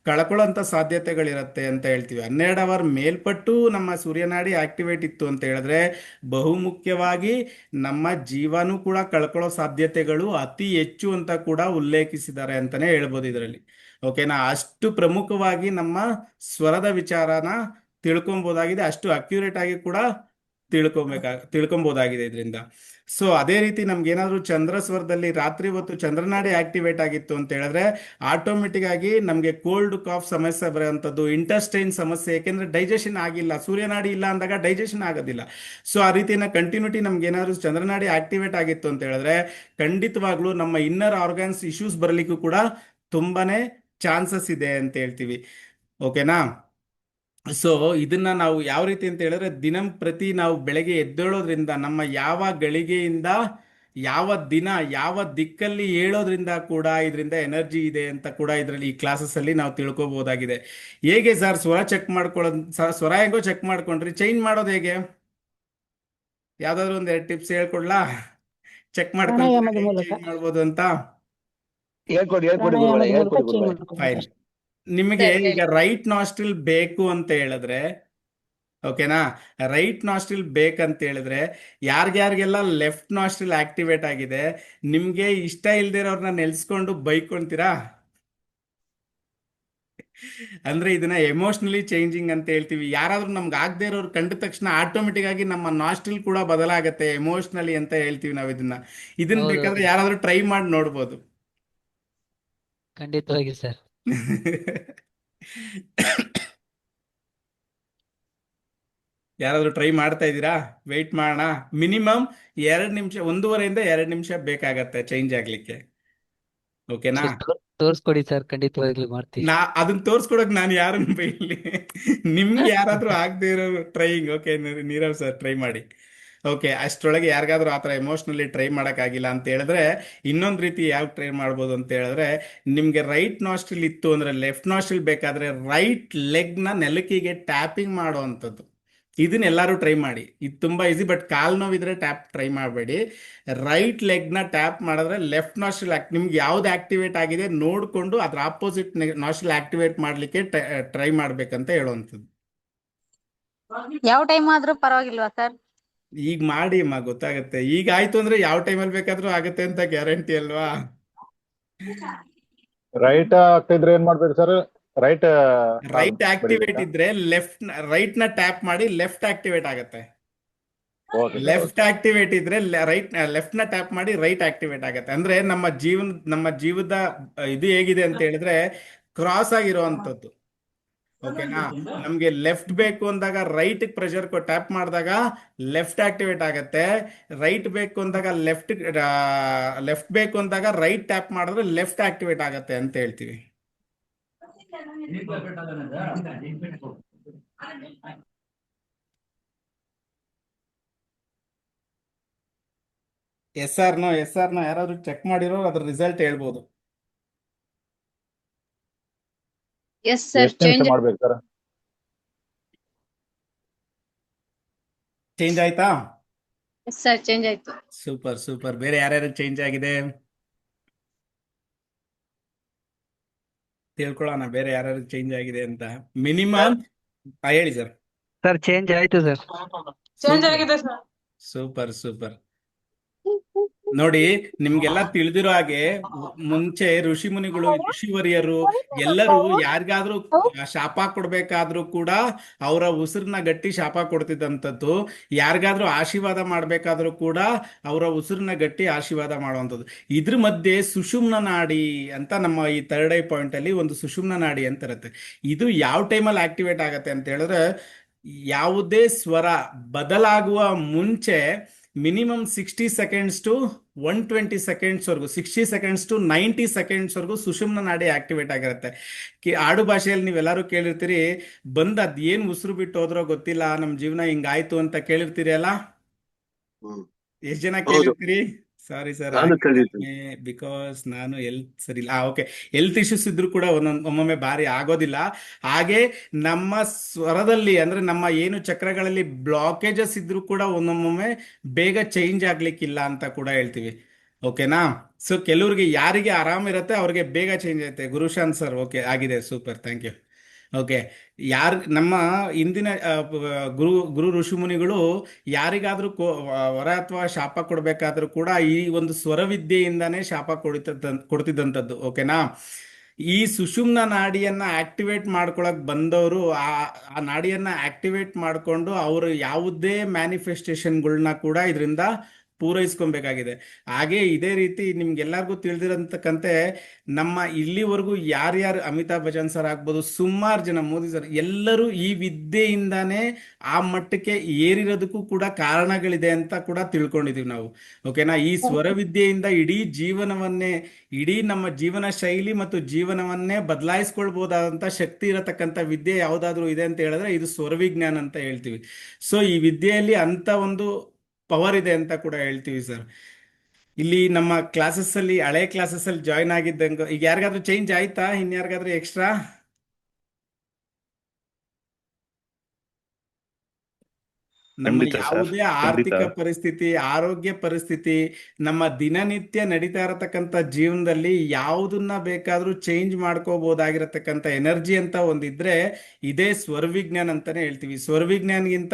ಕಳ್ಕೊಳ್ಳೋಂಥ ಸಾಧ್ಯತೆಗಳಿರುತ್ತೆ ಅಂತ ಹೇಳ್ತೀವಿ. 12 ಅವರ್ ಮೇಲ್ಪಟ್ಟು ನಮ್ಮ ಸೂರ್ಯನಾಡಿ ಆಕ್ಟಿವೇಟ್ ಇತ್ತು ಅಂತ ಹೇಳಿದ್ರೆ ಬಹುಮುಖ್ಯವಾಗಿ ನಮ್ಮ ಜೀವನೂ ಕೂಡ ಕಳ್ಕೊಳ್ಳೋ ಸಾಧ್ಯತೆಗಳು ಅತಿ ಹೆಚ್ಚು ಅಂತ ಕೂಡ ಉಲ್ಲೇಖಿಸಿದ್ದಾರೆ ಅಂತಾನೆ ಹೇಳ್ಬೋದು ಇದರಲ್ಲಿ. ಓಕೆನಾ? ಅಷ್ಟು ಪ್ರಮುಖವಾಗಿ ನಮ್ಮ ಸ್ವರದ ವಿಚಾರನ ತಿಳ್ಕೊಬೋದಾಗಿದೆ, ಅಷ್ಟು ಅಕ್ಯುರೇಟ್ ಆಗಿ ಕೂಡ ತಿಳ್ಕೊಬೋದಾಗಿದೆ ಇದರಿಂದ. ಸೊ ಅದೇ ರೀತಿ ನಮ್ಗೆ ಏನಾದ್ರು ಚಂದ್ರ ಸ್ವರದಲ್ಲಿ ರಾತ್ರಿ ಹೊತ್ತು ಚಂದ್ರನಾಡಿ ಆಕ್ಟಿವೇಟ್ ಆಗಿತ್ತು ಅಂತ ಹೇಳಿದ್ರೆ ಆಟೋಮೆಟಿಕ್ ಆಗಿ ನಮ್ಗೆ ಕೋಲ್ಡ್ ಕಾಫ್ ಸಮಸ್ಯೆ ಬರುವಂಥದ್ದು, ಇಂಟೆಸ್ಟೈನ್ ಸಮಸ್ಯೆ, ಯಾಕೆಂದ್ರೆ ಡೈಜೆಷನ್ ಆಗಿಲ್ಲ, ಸೂರ್ಯನಾಡಿ ಇಲ್ಲ ಅಂದಾಗ ಡೈಜೆಷನ್ ಆಗೋದಿಲ್ಲ. ಸೊ ಆ ರೀತಿನ ಕಂಟಿನ್ಯೂಟಿ ನಮ್ಗೆ ಏನಾದ್ರು ಚಂದ್ರನಾಡಿ ಆಕ್ಟಿವೇಟ್ ಆಗಿತ್ತು ಅಂತ ಹೇಳಿದ್ರೆ ಖಂಡಿತವಾಗ್ಲೂ ನಮ್ಮ ಇನ್ನರ್ ಆರ್ಗನ್ಸ್ ಇಶ್ಯೂಸ್ ಬರಲಿಕ್ಕೂ ಕೂಡ ತುಂಬಾನೇ ಚಾನ್ಸಸ್ ಇದೆ ಅಂತ ಹೇಳ್ತೀವಿ. ಓಕೆನಾ? ಸೊ ಇದನ್ನ ನಾವು ಯಾವ ರೀತಿ ಅಂತ ಹೇಳಿದ್ರೆ ದಿನಂಪ್ರತಿ ನಾವು ಬೆಳಗ್ಗೆ ಎದ್ದೇಳೋದ್ರಿಂದ ನಮ್ಮ ಯಾವ ಗಳಿಗೆಯಿಂದ ಯಾವ ದಿನ ಯಾವ ದಿಕ್ಕಲ್ಲಿ ಹೇಳೋದ್ರಿಂದ ಕೂಡ ಇದರಿಂದ ಎನರ್ಜಿ ಇದೆ ಅಂತ ಕೂಡ ಇದರಲ್ಲಿ ಈ ಕ್ಲಾಸಸ್ ಅಲ್ಲಿ ನಾವು ತಿಳ್ಕೊಬಹುದಾಗಿದೆ. ಹೇಗೆ ಸರ್ ಸ್ವರ ಚೆಕ್ ಮಾಡ್ಕೊಳ್ಳೋದು? ಸ್ವರ ಹೆಂಗೋ ಚೆಕ್ ಮಾಡ್ಕೊಂಡ್ರಿ, ಚೇಂಜ್ ಮಾಡೋದು ಹೇಗೆ? ಯಾವ್ದಾದ್ರು ಒಂದ್ 2 ಟಿಪ್ಸ್ ಹೇಳ್ಕೊಡ್ಲಾ? ಚೆಕ್ ಮಾಡ್ಕೊಂಡು ಪ್ರಾಣಾಯಾಮದ ಮೂಲಕ. ಚೇಂಜ್ ಮಾಡ್ಬೋದು ಅಂತ. ಹೇಳ್ಕೊಡಿ ಗುರುಗಳೇ, ಪ್ರಾಣಾಯಾಮದ ಮೂಲಕ ಹೇಳ್ಕೊಡಿ ಚೇಂಜ್ ಗುರುಗಳೇ. ಮಾಡ್ಕೊಬೋದು ಫೈನ್. ಸರ್. ನಿಮಗೆ ಸರಿ, ಈಗ ರೈಟ್ ನಾಸ್ಟ್ರಿಲ್ ಬೇಕು ಅಂತ ಹೇಳಿದ್ರೆ, ಓಕೆನಾ, ರೈಟ್ ನಾಸ್ಟ್ರಿಲ್ ಬೇಕಂತ ಹೇಳಿದ್ರೆ ಯಾರಿಗೆಲ್ಲ ಲೆಫ್ಟ್ ನಾಸ್ಟ್ರಿಲ್ ಆಕ್ಟಿವೇಟ್ ಆಗಿದೆ ನಿಮ್ಗೆ ಇಷ್ಟ ಇಲ್ದಿರೋರ್ನ ನೆಲ್ಸ್ಕೊಂಡು ಬೈಕೊಂತೀರಾ? ಅಂದ್ರೆ ಇದನ್ನ ಎಮೋಷನಲಿ ಚೇಂಜಿಂಗ್ ಅಂತ ಹೇಳ್ತೀವಿ. ಯಾರಾದ್ರೂ ನಮ್ಗೆ ಆಗದೆ ಇರೋರು ಕಂಡ ತಕ್ಷಣ ಆಟೋಮೆಟಿಕ್ ಆಗಿ ನಮ್ಮ ನಾಸ್ಟ್ರಿಲ್ ಕೂಡ ಬದಲಾಗತ್ತೆ ಎಮೋಷನಲಿ ಅಂತ ಹೇಳ್ತೀವಿ ನಾವು ಇದನ್ನ ಹೌದು. ಬೇಕಾದ್ರೆ ಯಾರಾದ್ರೂ ಟ್ರೈ ಮಾಡಿ ನೋಡ್ಬೋದು. ಖಂಡಿತವಾಗಿ ಸರ್. ಯಾರಾದ್ರೂ ಟ್ರೈ ಮಾಡ್ತಾ ಇದ್ದೀರಾ? ವೆಯ್ಟ್ ಮಾಡೋಣ. ಮಿನಿಮಮ್ 2 ನಿಮಿಷ, 1.5 ಇಂದ 2 ನಿಮಿಷ ಬೇಕಾಗತ್ತೆ ಚೇಂಜ್ ಆಗ್ಲಿಕ್ಕೆ. ಓಕೆನಾ? ತೋರ್ಸ್ಕೊಡಿ ಸರ್, ಖಂಡಿತವಾಗ್ಲೂ ಮಾಡ್ತೀವಿ. ಅದನ್ನ ತೋರ್ಸ್ಕೊಡಕ್ ನಾನು ಯಾರನ್ನ ಬೈಲಿ? ನಿಮ್ಗೆ ಯಾರಾದ್ರೂ ಆಗದೆ ಇರೋ trying. Okay Nirav sir try ಮಾಡಿ. ಓಕೆ, ಅಷ್ಟರೊಳಗೆ ಯಾರಿಗಾದ್ರೂ ಆತರ ಎಮೋಷನಲಿ ಟ್ರೈ ಮಾಡೋಕ್ಕಾಗಿಲ್ಲ ಅಂತ ಹೇಳಿದ್ರೆ ಇನ್ನೊಂದು ರೀತಿ ಯಾವ ಟ್ರೈ ಮಾಡ್ಬೋದು ಅಂತ ಹೇಳಿದ್ರೆ, ನಿಮ್ಗೆ ರೈಟ್ ನಾಸ್ಟ್ರಿಲ್ ಇತ್ತು ಅಂದ್ರೆ ಲೆಫ್ಟ್ ನಾಸ್ಟ್ರಿಲ್ ಬೇಕಾದ್ರೆ ರೈಟ್ ಲೆಗ್ನ ನೆಲಕಿಗೆ ಟ್ಯಾಪಿಂಗ್ ಮಾಡುವಂಥದ್ದು. ಇದನ್ನ ಎಲ್ಲರೂ ಟ್ರೈ ಮಾಡಿ. ಇದು ತುಂಬಾ ಈಸಿ, ಬಟ್ ಕಾಲ್ ನೋವಿದ್ರೆ ಟ್ರೈ ಮಾಡಬೇಡಿ. ರೈಟ್ ಲೆಗ್ನ ಟ್ಯಾಪ್ ಮಾಡಿದ್ರೆ ಲೆಫ್ಟ್ ನಾಸ್ಟ್ರಿಲ್ ನಿಮ್ಗೆ ಯಾವ್ದು ಆಕ್ಟಿವೇಟ್ ಆಗಿದೆ ನೋಡ್ಕೊಂಡು ಅದ್ರ ಆಪೋಸಿಟ್ ನಾಸ್ಟ್ರಿಲ್ ಆಕ್ಟಿವೇಟ್ ಮಾಡ್ಲಿಕ್ಕೆ ಟ್ರೈ ಮಾಡ್ಬೇಕಂತ ಹೇಳುವಂಥದ್ದು. ಯಾವ ಟೈಮ್ ಆದ್ರೂ ಪರವಾಗಿಲ್ವಾ ಸರ್? ಈಗ ಮಾಡಿ ಅಮ್ಮ, ಗೊತ್ತಾಗತ್ತೆ. ಈಗ ಆಯ್ತು ಅಂದ್ರೆ ಯಾವ ಟೈಮಲ್ಲಿ ಬೇಕಾದ್ರೂ ಆಗುತ್ತೆ ಅಂತ ಗ್ಯಾರಂಟಿ ಅಲ್ವಾ? ರೈಟ್ ಆಗ್ತಿದ್ರೆ ಏನ್ ಮಾಡ್ಬೇಕು ಸರ್? ರೈಟ್ ಆಕ್ಟಿವೇಟ್ ಇದ್ರೆ ರೈಟ್ ನ ಟ್ಯಾಪ್ ಮಾಡಿ ಲೆಫ್ಟ್ ಆಕ್ಟಿವೇಟ್ ಆಗತ್ತೆ. ಲೆಫ್ಟ್ ಆಕ್ಟಿವೇಟ್ ಇದ್ರೆ ಲೆಫ್ಟ್ ನ ಟ್ಯಾಪ್ ಮಾಡಿ ರೈಟ್ ಆಕ್ಟಿವೇಟ್ ಆಗತ್ತೆ. ಅಂದ್ರೆ ನಮ್ಮ ಜೀವದ ಇದು ಹೇಗಿದೆ ಅಂತ ಹೇಳಿದ್ರೆ ಕ್ರಾಸ್ ಆಗಿರುವಂತದ್ದು. ಓಕೆನಾ? ನಮ್ಗೆ ಲೆಫ್ಟ್ ಬೇಕು ಅಂದಾಗ ರೈಟ್ ಪ್ರೆಷರ್ ಟ್ಯಾಪ್ ಮಾಡಿದಾಗ ಲೆಫ್ಟ್ ಆಕ್ಟಿವೇಟ್ ಆಗತ್ತೆ. ರೈಟ್ ಬೇಕು ಅಂದಾಗ ಲೆಫ್ಟ್ ಬೇಕು ಅಂದಾಗ ರೈಟ್ ಟ್ಯಾಪ್ ಮಾಡಿದ್ರೆ ಲೆಫ್ಟ್ ಆಕ್ಟಿವೇಟ್ ಆಗತ್ತೆ ಅಂತ ಹೇಳ್ತೀವಿ. ಎಸ್ ಆರ್ ನೋ ಯಾರಾದ್ರೂ ಚೆಕ್ ಮಾಡಿರೋ ಅದ್ರ ರಿಸಲ್ಟ್ ಹೇಳ್ಬೋದು. ಎಸ್ ಸರ್ ಎಷ್ಟು ನಿಮಿಷ ಚೇಂಜ್ ಮಾಡ್ಬೇಕು ಸರ್? ಚೇಂಜ್ ಆಯ್ತಾ? ಎಸ್ ಸರ್ ಚೇಂಜ್ ಆಯ್ತು. ಸೂಪರ್. ಬೇರೆ ಯಾರ್ಯಾರು ಚೇಂಜ್ ಆಗಿದೆ ತಿಳ್ಕೊಳ್ಳೋಣ, ಬೇರೆ ಯಾರ್ಯಾರು ಚೇಂಜ್ ಆಗಿದೆ ಅಂತ. ಮಿನಿಮಮ್ ಹೇಳಿ ಸರ್. ಸರ್ ಚೇಂಜ್ ಆಯ್ತು ಸರ್. ಚೇಂಜ್ ಆಗಿದೆ ಸರ್. ಸೂಪರ್. ನೋಡಿ, ನಿಮ್ಗೆಲ್ಲ ತಿಳಿದಿರೋ ಹಾಗೆ ಮುಂಚೆ ಋಷಿ ಮುನಿಗಳು, ಋಷಿವರಿಯರು ಎಲ್ಲರೂ ಯಾರಿಗಾದ್ರೂ ಶಾಪ ಕೊಡ್ಬೇಕಾದ್ರೂ ಕೂಡ ಅವರ ಉಸಿರನ್ನ ಗಟ್ಟಿ ಶಾಪ ಕೊಡ್ತಿದ್ದಂಥದ್ದು, ಯಾರಿಗಾದ್ರೂ ಆಶೀರ್ವಾದ ಮಾಡ್ಬೇಕಾದ್ರೂ ಕೂಡ ಅವರ ಉಸಿರನ್ನ ಗಟ್ಟಿ ಆಶೀರ್ವಾದ ಮಾಡುವಂಥದ್ದು. ಇದ್ರ ಮಧ್ಯೆ ಸುಷುಮ್ನ ನಾಡಿ ಅಂತ ನಮ್ಮ ಈ ಥರ್ಡ್ ಐ ಪಾಯಿಂಟ್ ಅಲ್ಲಿ ಒಂದು ಸುಷುಮ್ನ ನಾಡಿ ಅಂತ ಇರುತ್ತೆ. ಇದು ಯಾವ ಟೈಮಲ್ಲಿ ಆಕ್ಟಿವೇಟ್ ಆಗತ್ತೆ ಅಂತ ಹೇಳಿದ್ರೆ, ಯಾವುದೇ ಸ್ವರ ಬದಲಾಗುವ ಮುಂಚೆ ಮಿನಿಮಮ್ 60 ಸೆಕೆಂಡ್ಸ್ ಟು 120 ಸೆಕೆಂಡ್ಸ್ ವರ್ಗು, 60 ಸೆಕೆಂಡ್ಸ್ ಟು 90 ಸೆಕೆಂಡ್ಸ್ ವರ್ಗು ಸುಷುಮ್ನ ನಾಡಿ ಆಕ್ಟಿವೇಟ್ ಆಗಿರುತ್ತೆ. ಆಡು ಭಾಷೆಯಲ್ಲಿ ನೀವೆಲ್ಲರೂ ಕೇಳಿರ್ತೀರಿ, ಬಂದ್ ಅದ್ ಏನ್ ಉಸಿರು ಬಿಟ್ಟು ಹೋದ್ರೋ ಗೊತ್ತಿಲ್ಲ, ನಮ್ ಜೀವನ ಹಿಂಗಾಯ್ತು ಅಂತ ಕೇಳಿರ್ತೀರಿ ಅಲ್ಲ? ಎಷ್ಟ್ ಜನ ಕೇಳಿರ್ತೀರಿ? ಸಾರಿ ಸರ್, ನಾನು ಕೇಳಿದ್ದೀನಿ. ಬಿಕಾಸ್ ನಾನು ಹೆಲ್ತ್ ಸರಿ ಇಲ್ಲ. ಓಕೆ, ಹೆಲ್ತ್ ಇಶ್ಯೂಸ್ ಇದ್ರು ಕೂಡ ಒಮ್ಮೊಮ್ಮೆ ಬಾರಿ ಆಗೋದಿಲ್ಲ. ಹಾಗೆ ನಮ್ಮ ಸ್ವರದಲ್ಲಿ ಅಂದ್ರೆ ನಮ್ಮ ಏನು ಚಕ್ರಗಳಲ್ಲಿ ಬ್ಲಾಕೇಜಸ್ ಇದ್ರು ಕೂಡ ಒಂದೊಮ್ಮೊಮ್ಮೆ ಬೇಗ ಚೇಂಜ್ ಆಗ್ಲಿಕ್ಕಿಲ್ಲ ಅಂತ ಕೂಡ ಹೇಳ್ತೀವಿ. ಓಕೆನಾ? ಸೊ ಕೆಲವ್ರಿಗೆ ಯಾರಿಗೆ ಆರಾಮ್ ಇರುತ್ತೆ ಅವ್ರಿಗೆ ಬೇಗ ಚೇಂಜ್ ಆಗುತ್ತೆ. ಗುರುಶಾಂತ್ ಸರ್ ಓಕೆ ಆಗಿದೆ, ಸೂಪರ್, ಥ್ಯಾಂಕ್ ಯು. ಓಕೆ, ನಮ್ಮ ಇಂದಿನ ಗುರು ಋಷಿಮುನಿಗಳು ಯಾರಿಗಾದ್ರೂ ವರ ಅಥವಾ ಶಾಪ ಕೊಡ್ಬೇಕಾದ್ರೂ ಕೂಡ ಈ ಒಂದು ಸ್ವರವಿದ್ಯೆಯಿಂದಾನೇ ಶಾಪ ಕೊಡ್ತಿದ್ದಂಥದ್ದು. ಓಕೆನಾ? ಈ ಸುಷುಮ್ನ ನಾಡಿಯನ್ನ ಆಕ್ಟಿವೇಟ್ ಮಾಡ್ಕೊಳಕ್ ಬಂದವರು ಆ ನಾಡಿಯನ್ನ ಆಕ್ಟಿವೇಟ್ ಮಾಡ್ಕೊಂಡು ಅವರು ಯಾವುದೇ ಮ್ಯಾನಿಫೆಸ್ಟೇಷನ್ಗಳನ್ನ ಕೂಡ ಇದರಿಂದ ಪೂರೈಸ್ಕೊಬೇಕಾಗಿದೆ. ಹಾಗೆ ಇದೇ ರೀತಿ ನಿಮ್ಗೆಲ್ಲರಿಗೂ ತಿಳಿದಿರಂತಕ್ಕಂತೆ ನಮ್ಮ ಇಲ್ಲಿವರೆಗೂ ಯಾರ್ಯಾರು ಅಮಿತಾಬ್ ಬಚ್ಚನ್ ಸರ್ ಆಗ್ಬೋದು, ಸುಮಾರು ಜನ, ಮೋದಿ ಸರ್, ಎಲ್ಲರೂ ಈ ವಿದ್ಯೆಯಿಂದಾನೇ ಆ ಮಟ್ಟಕ್ಕೆ ಏರಿರೋದಕ್ಕೂ ಕೂಡ ಕಾರಣಗಳಿದೆ ಅಂತ ಕೂಡ ತಿಳ್ಕೊಂಡಿದೀವಿ ನಾವು. ಓಕೆನಾ? ಈ ಸ್ವರವಿದ್ಯೆಯಿಂದ ಇಡೀ ನಮ್ಮ ಜೀವನ ಶೈಲಿ ಮತ್ತು ಜೀವನವನ್ನೇ ಬದಲಾಯಿಸ್ಕೊಳ್ಬಹುದಾದಂಥ ಶಕ್ತಿ ಇರತಕ್ಕಂಥ ವಿದ್ಯೆ ಯಾವುದಾದ್ರೂ ಇದೆ ಅಂತ ಹೇಳಿದ್ರೆ ಇದು ಸ್ವರವಿಜ್ಞಾನ ಅಂತ ಹೇಳ್ತೀವಿ. ಸೊ ಈ ವಿದ್ಯೆಯಲ್ಲಿ ಅಂತ ಒಂದು ಪವರ್ ಇದೆ ಅಂತ ಕೂಡ ಹೇಳ್ತೀವಿ ಸರ್. ಇಲ್ಲಿ ನಮ್ಮ ಕ್ಲಾಸಸ್ ಅಲ್ಲಿ, ಹಳೆ ಕ್ಲಾಸಸ್ ಅಲ್ಲಿ ಜಾಯ್ನ್ ಆಗಿದ್ದಂಗ ಈಗ ಯಾರಿಗಾದ್ರೂ ಚೇಂಜ್ ಆಯ್ತಾ? ಇನ್ಯಾರಿಗಾದ್ರೂ ಎಕ್ಸ್ಟ್ರಾ? ನಮ್ಮ ಖಂಡಿತ ಸರ್, ಯಾವುದೇ ಆರ್ಥಿಕ ಪರಿಸ್ಥಿತಿ, ಆರೋಗ್ಯ ಪರಿಸ್ಥಿತಿ, ನಮ್ಮ ದಿನನಿತ್ಯ ನಡೀತಾ ಇರತಕ್ಕಂಥ ಜೀವನದಲ್ಲಿ ಯಾವುದನ್ನ ಬೇಕಾದ್ರೂ ಚೇಂಜ್ ಮಾಡ್ಕೋಬಹುದಾಗಿರತಕ್ಕಂಥ ಎನರ್ಜಿ ಅಂತ ಒಂದಿದ್ರೆ ಇದೇ ಸ್ವರವಿಜ್ಞಾನ ಅಂತಾನೆ ಹೇಳ್ತೀವಿ. ಸ್ವರವಿಜ್ಞಾನಗಿಂತ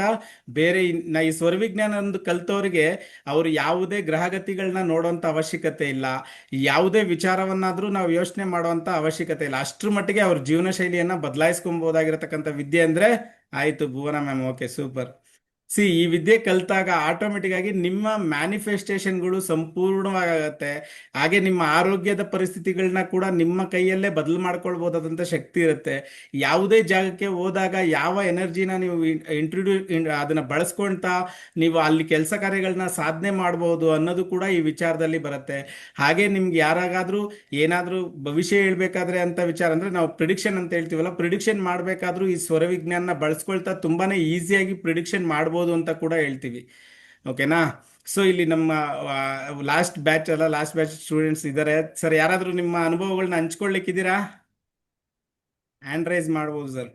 ಬೇರೆ ಈ ಸ್ವರವಿಜ್ಞಾನ ಒಂದು ಕಲ್ತವ್ರಿಗೆ ಅವರು ಯಾವುದೇ ಗ್ರಹಗತಿಗಳನ್ನ ನೋಡುವಂತ ಅವಶ್ಯಕತೆ ಇಲ್ಲ, ಯಾವುದೇ ವಿಚಾರವನ್ನಾದ್ರೂ ನಾವು ಯೋಚನೆ ಮಾಡುವಂತ ಅವಶ್ಯಕತೆ ಇಲ್ಲ. ಅಷ್ಟ್ರ ಮಟ್ಟಿಗೆ ಅವ್ರ ಜೀವನ ಶೈಲಿಯನ್ನ ಬದಲಾಯಿಸ್ಕೊಬಹುದಾಗಿರತಕ್ಕಂಥ ವಿದ್ಯೆ ಅಂದ್ರೆ ಆಯ್ತು ಭುವನ ಮ್ಯಾಮ್. Okay, super. ಈ ವಿದ್ಯೆ ಕಲ್ತಾಗ ಆಟೋಮೆಟಿಕ್ ಆಗಿ ನಿಮ್ಮ ಮ್ಯಾನಿಫೆಸ್ಟೇಷನ್ಗಳು ಸಂಪೂರ್ಣವಾಗತ್ತೆ. ಹಾಗೆ ನಿಮ್ಮ ಆರೋಗ್ಯದ ಪರಿಸ್ಥಿತಿಗಳನ್ನ ಕೂಡ ನಿಮ್ಮ ಕೈಯಲ್ಲೇ ಬದಲು ಮಾಡ್ಕೊಳ್ಬಹುದಾದಂಥ ಶಕ್ತಿ ಇರುತ್ತೆ. ಯಾವುದೇ ಜಾಗಕ್ಕೆ ಹೋದಾಗ ಯಾವ ಎನರ್ಜಿನ ನೀವು ಅದನ್ನ ಬಳಸ್ಕೊಳ್ತಾ ನೀವು ಅಲ್ಲಿ ಕೆಲಸ ಕಾರ್ಯಗಳನ್ನ ಸಾಧನೆ ಮಾಡಬಹುದು ಅನ್ನೋದು ಕೂಡ ಈ ವಿಚಾರದಲ್ಲಿ ಬರುತ್ತೆ. ಹಾಗೆ ನಿಮ್ಗೆ ಯಾರಾಗಾದ್ರೂ ಏನಾದ್ರೂ ಭವಿಷ್ಯ ಹೇಳ್ಬೇಕಾದ್ರೆ ಅಂತ ವಿಚಾರ ಅಂದ್ರೆ ನಾವು ಪ್ರಿಡಿಕ್ಷನ್ ಅಂತ ಹೇಳ್ತೀವಲ್ಲ, ಪ್ರಿಡಿಕ್ಷನ್ ಮಾಡ್ಬೇಕಾದ್ರೂ ಈ ಸ್ವರವಿಜ್ಞಾನ ಬಳಸ್ಕೊಳ್ತಾ ತುಂಬಾನೇ ಈಸಿಯಾಗಿ ಪ್ರಿಡಿಕ್ಷನ್ ಮಾಡ್ಬೋದು ಅಂತ ಕೂಡ ಹೇಳ್ತೀವಿ. ಓಕೆನಾ? ಸೊ ಇಲ್ಲಿ ನಮ್ಮ ಲಾಸ್ಟ್ ಬ್ಯಾಚ್ ಸ್ಟೂಡೆಂಟ್ಸ್ ಇದ್ದಾರೆ ಸರ್. ಯಾರಾದ್ರೂ ನಿಮ್ಮ ಅನುಭವಗಳನ್ನ ಹಂಚ್ಕೊಳ್ಳಿಕ್ಕಿದ್ದೀರಾ? ಹ್ಯಾಂಡ್ ರೈಸ್ ಮಾಡ್ಬೋದು ಸರ್,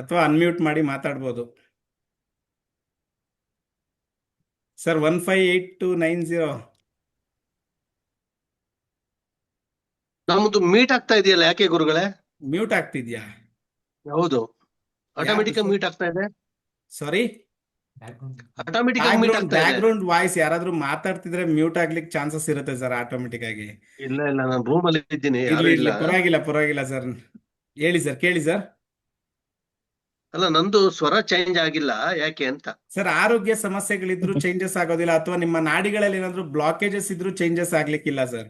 ಅಥವಾ ಅನ್ಮ್ಯೂಟ್ ಮಾಡಿ ಮಾತಾಡ್ಬೋದು ಸರ್. 158290 ನಮ್ದು ಮೀಟ್ ಆಗ್ತಾ ಇದೆಯಲ್ಲ, ಯಾಕೆ ಗುರುಗಳೇ? ಮ್ಯೂಟ್ ಆಗ್ತಿದ್ಯಾ? ಹೌದು, ಆಟೋಮೆಟಿಕ್ ಆಗಿ ಮೀಟ್ ಆಗ್ತಾ ಇದೆ. ಸಾರಿ, ಆಟೋಮೆಟಿಕ್ ಆಗಿ ಮೀಟ್ ಆಗ್ತಾ ಇದೆ. ಬ್ಯಾಕ್ಗ್ರೌಂಡ್ ವಾಯ್ಸ್ ಯಾರಾದ್ರೂ ಮಾತಾಡ್ತಿದ್ರೆ ಮ್ಯೂಟ್ ಆಗ್ಲಿಕ್ಕೆ ಚಾನ್ಸಸ್ ಇರುತ್ತೆ ಸರ್ ಆಟೋಮೆಟಿಕ್ ಆಗಿ. ಇಲ್ಲ ನಾನು ರೂಮ್ ಅಲ್ಲಿ ಇದ್ದೀನಿ, ಯಾರು ಇಲ್ಲ. ಪರವಾಗಿಲ್ಲ ಸರ್, ಹೇಳಿ ಸರ್, ಕೇಳಿ ಸರ್. ಅಲ್ಲ, ನಂದು ಸ್ವರ ಚೇಂಜ್ ಆಗಿಲ್ಲ, ಯಾಕೆ ಅಂತ. ಸರ್, ಆರೋಗ್ಯ ಸಮಸ್ಯೆಗಳಿದ್ರು ಚೇಂಜಸ್ ಆಗೋದಿಲ್ಲ, ಅಥವಾ ನಿಮ್ಮ ನಾಡಿಗಳಲ್ಲಿ ಏನಾದ್ರು ಬ್ಲಾಕೇಜಸ್ ಇದ್ರು ಚೇಂಜಸ್ ಆಗ್ಲಿಕ್ಕಿಲ್ಲ ಸರ್.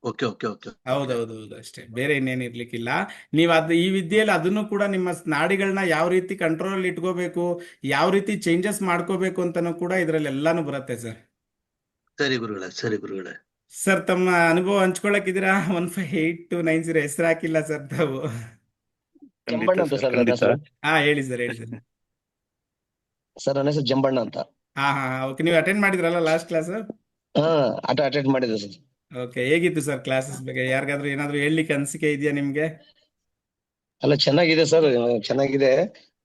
Okay okay okay. ಹೌದೌದು, ಅಷ್ಟೇ, ಬೇರೆ ಇನ್ನೇನು ಇರ್ಲಿಕ್ಕಿಲ್ಲ. ನೀವು ಈ ವಿದ್ಯೆಯಲ್ಲಿ ಅದನ್ನು ಕೂಡ ನಿಮ್ಮ ನಾಡಿಗಳನ್ನ ಯಾವ ರೀತಿ ಕಂಟ್ರೋಲ್ ಅಲ್ಲಿ ಇಟ್ಕೋಬೇಕು, ಯಾವ ರೀತಿ ಚೇಂಜಸ್ ಮಾಡ್ಕೋಬೇಕು ಅಂತಾನು ಕೂಡ ಇದ್ರಲ್ಲಿ ಎಲ್ಲಾನು ಬರುತ್ತೆ ಸರ್. ಸರಿ ಗುರುಗಳೇ. ಸರ್, ತಮ್ಮ ಅನುಭವ ಹಂಚ್ಕೊಳಕಿದ್ದೀರಾ? 158290 ಹೆಸರು ಹಾಕಿಲ್ಲ ಸರ್ ತಾವು. ಖಂಡಿತ ಸರ್, ಖಂಡಿತ. ಹಾ, ಹೇಳಿ ಸರ್. ಸರ್ ನನ್ನ ಹೆಸರು ಜಂಬಣ್ಣ ಅಂತ. ಹಾ ಹಾ ಓಕೆ, ನೀವು ಅಟೆಂಡ್ ಮಾಡಿದ್ರಲ್ಲ ಲಾಸ್ಟ್ ಕ್ಲಾಸ್? ಹಾ ಅಟೆಂಡ್ ಮಾಡಿದೆ ಸರ್. ಓಕೆ, ಹೇಗಿತ್ತು ಸರ್ ಕ್ಲಾಸಸ್ ಬಗ್ಗೆ? ಯಾರಿಗಾದ್ರೂ ಏನಾದ್ರು ಹೇಳಲಿಕ್ಕೆ ಅನಿಸಿಕೆ ಇದೆಯಾ ನಿಮ್ಗೆ? ಅಲ್ಲ ಚೆನ್ನಾಗಿದೆ ಸರ್, ಚೆನ್ನಾಗಿದೆ.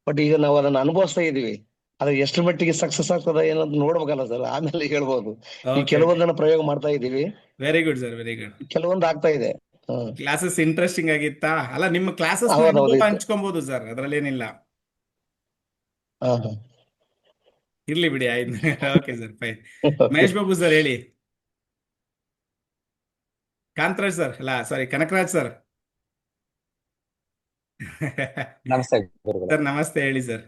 ಬಟ್ ಈಗ ನಾವು ಅದನ್ನ ಅನುಭವಿಸ್ತಾ ಇದೀವಿ. ಅದು ಎಷ್ಟು ಮಟ್ಟಿಗೆ ಸಕ್ಸಸ್ ಆಗ್ತದ ಏನಂತ ನೋಡ್ಬೇಕಲ್ಲ ಸರ್, ಆಮೇಲೆ ಹೇಳ್ಬೋದು. ಈ ಓಕೆ, ಕೆಲವೊಂದನ್ನ ಪ್ರಯೋಗ ಮಾಡ್ತಾ ಇದೀವಿ, very good sir, very good. ಕೆಲವೊಂದು ಆಗ್ತಾ ಇದೆ. ಹ್ಮ್ ಕ್ಲಾಸಸ್ ಇಂಟ್ರೆಸ್ಟಿಂಗ್ ಆಗಿತ್ತಾ? ಅಲ್ಲ, ನಿಮ್ಮ ಕ್ಲಾಸಸ್ ಹೌದೌದು ಅನುಭವ ಇತ್ತು. ಹಂಚ್ಕೊಬಹುದು ಸರ್, ಅದ್ರಲ್ಲೇನಿಲ್ಲ. ಹಾ ಹಾ ಇರ್ಲಿ ಬಿಡಿ, ಆಯ್ತು. Okay sir, fine. Mahesh Babu sir ಹೇಳಿ. ಕಾಂತರಾಜ್ ಸರ್, ಅಲ್ಲ ಸಾರಿ, ಕನಕರಾಜ್ ಸರ್. ನಮಸ್ತೆ ಗುರುಗಳೇ. ಸರ್ ನಮಸ್ತೆ, ಹೇಳಿ ಸರ್.